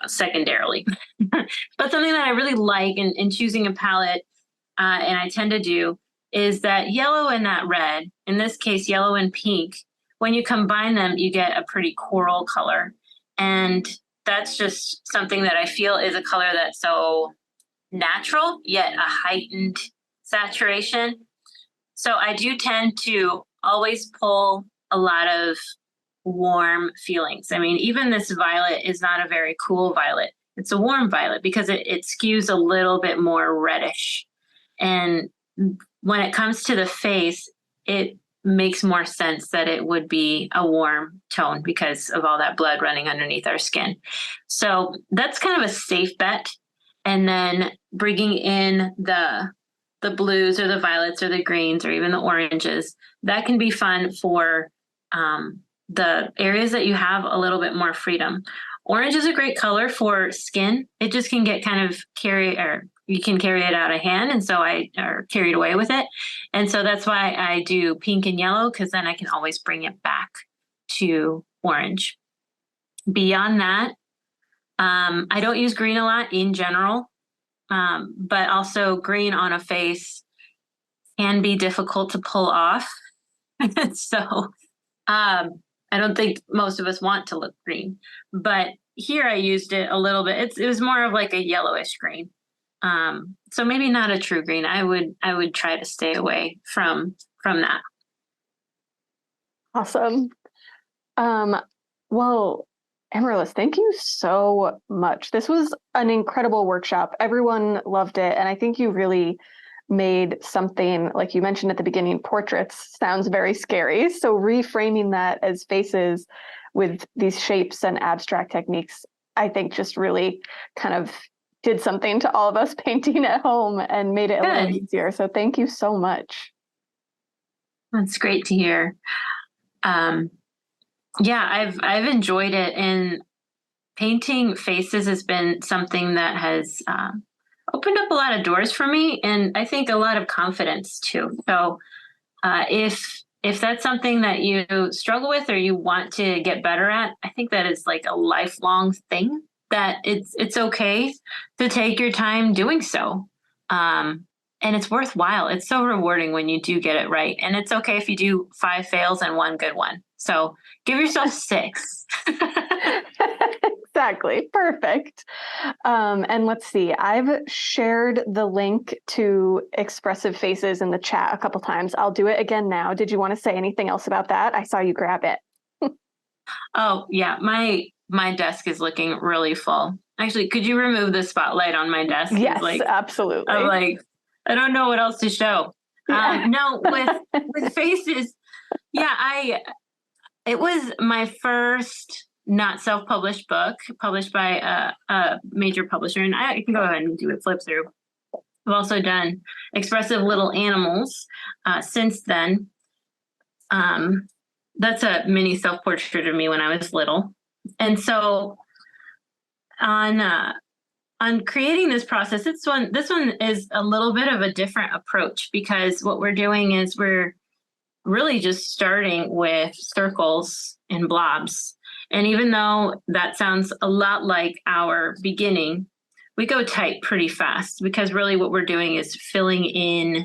secondarily. But something that I really like in choosing a palette, and I tend to do, is that yellow and that red, in this case, yellow and pink, when you combine them, you get a pretty coral color. And that's just something that I feel is a color that's so natural, yet a heightened saturation. So I do tend to always pull a lot of warm feelings. I mean, even this violet is not a very cool violet. It's a warm violet because it skews a little bit more reddish. And when it comes to the face, it makes more sense that it would be a warm tone because of all that blood running underneath our skin. So that's kind of a safe bet. And then bringing in the blues or the violets or the greens or even the oranges, that can be fun for the areas that you have a little bit more freedom. Orange is a great color for skin. It just can get kind of you can carry it out of hand. And so I are carried away with it. And so that's why I do pink and yellow, because then I can always bring it back to orange. Beyond that, I don't use green a lot in general, but also green on a face can be difficult to pull off. So I don't think most of us want to look green, but here I used it a little bit. It was more of like a yellowish green. So maybe not a true green. I would try to stay away from that. Awesome. Well, Amarilys, thank you so much. This was an incredible workshop. Everyone loved it. And I think you really made something, like you mentioned at the beginning, portraits sounds very scary. So reframing that as faces with these shapes and abstract techniques, I think just really kind of did something to all of us painting at home and made it a little easier. So thank you so much. That's great to hear. Yeah, I've enjoyed it, and painting faces has been something that has opened up a lot of doors for me, and I think a lot of confidence too. So if that's something that you struggle with or you want to get better at, I think that is like a lifelong thing, that it's okay to take your time doing so. And it's worthwhile. It's so rewarding when you do get it right. And it's okay if you do 5 fails and 1 good one. So give yourself 6. Exactly. Perfect. And let's see, I've shared the link to Expressive Faces in the chat a couple times. I'll do it again now. Did you want to say anything else about that? I saw you grab it. Oh, yeah. My desk is looking really full. Actually, could you remove the spotlight on my desk? Yes, absolutely. I'm like, I don't know what else to show. Yeah. No, with faces, yeah, it was my first not self-published book, published by a major publisher, and I can go ahead and do a flip through. I've also done Expressive Little Animals since then. That's a mini self-portrait of me when I was little. And so on creating this process, this one is a little bit of a different approach, because what we're doing is we're really just starting with circles and blobs. And even though that sounds a lot like our beginning, we go tight pretty fast, because really what we're doing is filling in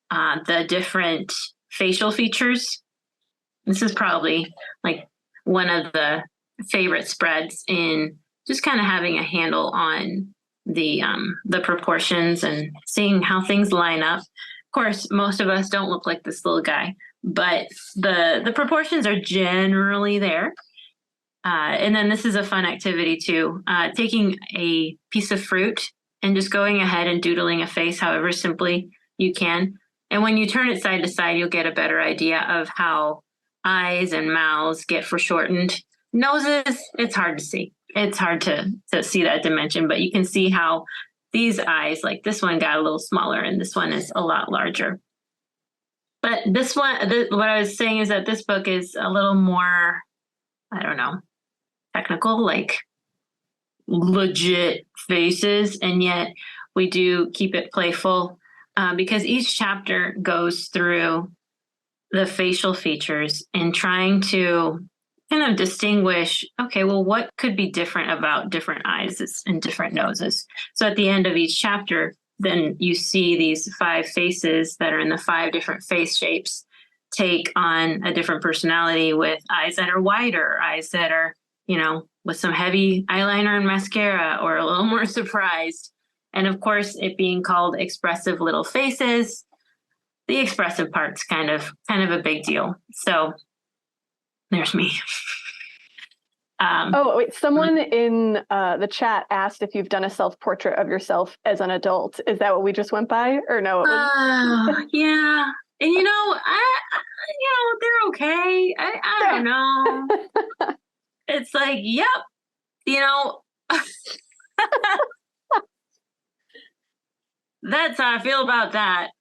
the different facial features. This is probably like one of the favorite spreads in just kind of having a handle on the proportions and seeing how things line up. Of course, most of us don't look like this little guy, but the proportions are generally there. And then this is a fun activity too, taking a piece of fruit and just going ahead and doodling a face however simply you can. And when you turn it side to side, you'll get a better idea of how eyes and mouths get foreshortened. Noses, it's hard to see. It's hard to see that dimension, but you can see how these eyes, like this one got a little smaller and this one is a lot larger. But this one, what I was saying is that this book is a little more, I don't know, technical, like legit faces, and yet we do keep it playful because each chapter goes through the facial features and trying to kind of distinguish, okay, well, what could be different about different eyes and different noses? So at the end of each chapter, then you see these 5 faces that are in the 5 different face shapes take on a different personality, with eyes that are wider, eyes that are, with some heavy eyeliner and mascara, or a little more surprised. And of course, it being called expressive little faces, the expressive part's kind of a big deal. So there's me. Wait, someone in the chat asked if you've done a self-portrait of yourself as an adult. Is that what we just went by, or no? Yeah. And they're okay. I don't know. It's like, yep. That's how I feel about that.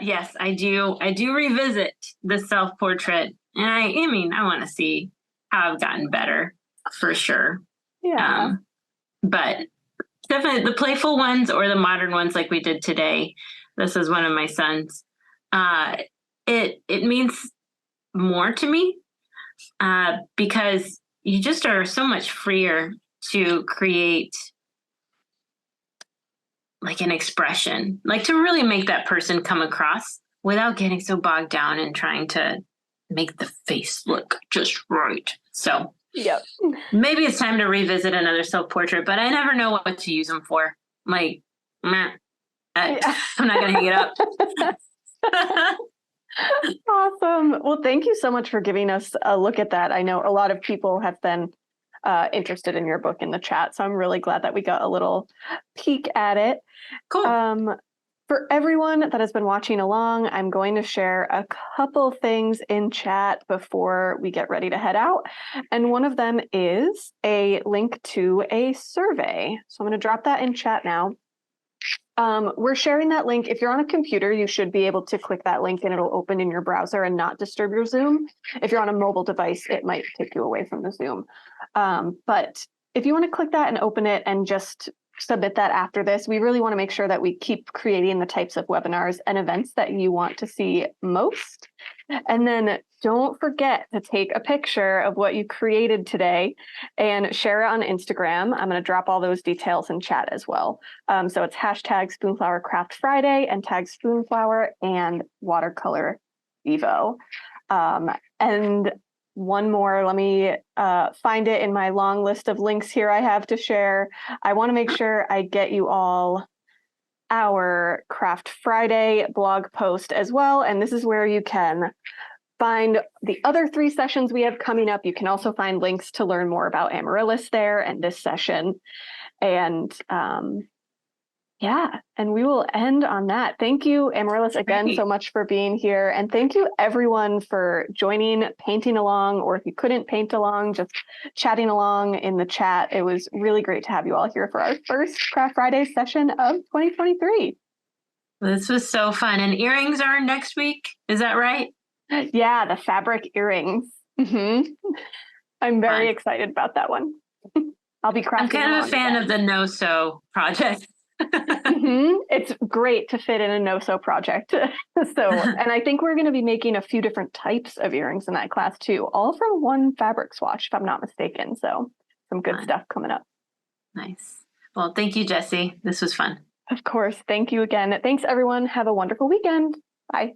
Yes, I do revisit the self-portrait, and I want to see how I've gotten better, for sure. Yeah. But definitely the playful ones or the modern ones, like we did today. This is one of my sons. It means more to me because you just are so much freer to create like an expression, like to really make that person come across without getting so bogged down and trying to make the face look just right. So yep. Maybe it's time to revisit another self-portrait, but I never know what to use them for. Like, I'm not going to hang it up. Awesome. Well, thank you so much for giving us a look at that. I know a lot of people have been interested in your book in the chat, so I'm really glad that we got a little peek at it. Cool. For everyone that has been watching along, I'm going to share a couple things in chat before we get ready to head out. And one of them is a link to a survey. So I'm going to drop that in chat now. We're sharing that link. If you're on a computer, you should be able to click that link and it'll open in your browser and not disturb your Zoom. If you're on a mobile device, it might take you away from the Zoom. But if you want to click that and open it and just submit that after this, we really want to make sure that we keep creating the types of webinars and events that you want to see most. And then don't forget to take a picture of what you created today and share it on Instagram. I'm going to drop all those details in chat as well. So it's hashtag Spoonflower Craft Friday and tag Spoonflower and Watercolor Evo. And one more, let me find it in my long list of links here I have to share. I want to make sure I get you all our Craft Friday blog post as well. And this is where you can find the other 3 sessions we have coming up. You can also find links to learn more about Amarilys there and this session. And yeah, and we will end on that. Thank you, Amarilys, again, so much for being here. And thank you, everyone, for joining, painting along, or if you couldn't paint along, just chatting along in the chat. It was really great to have you all here for our first Craft Friday session of 2023. This was so fun. And earrings are next week. Is that right? Yeah, the fabric earrings. I'm very excited about that one. I'll be crafting. I'm kind of a fan of the no-sew project. It's great to fit in a no-sew project. So, and I think we're going to be making a few different types of earrings in that class too, all from one fabric swatch, if I'm not mistaken. So some good stuff coming up. Nice. Well, thank you, Jessie. This was fun. Of course. Thank you again. Thanks, everyone. Have a wonderful weekend. Bye.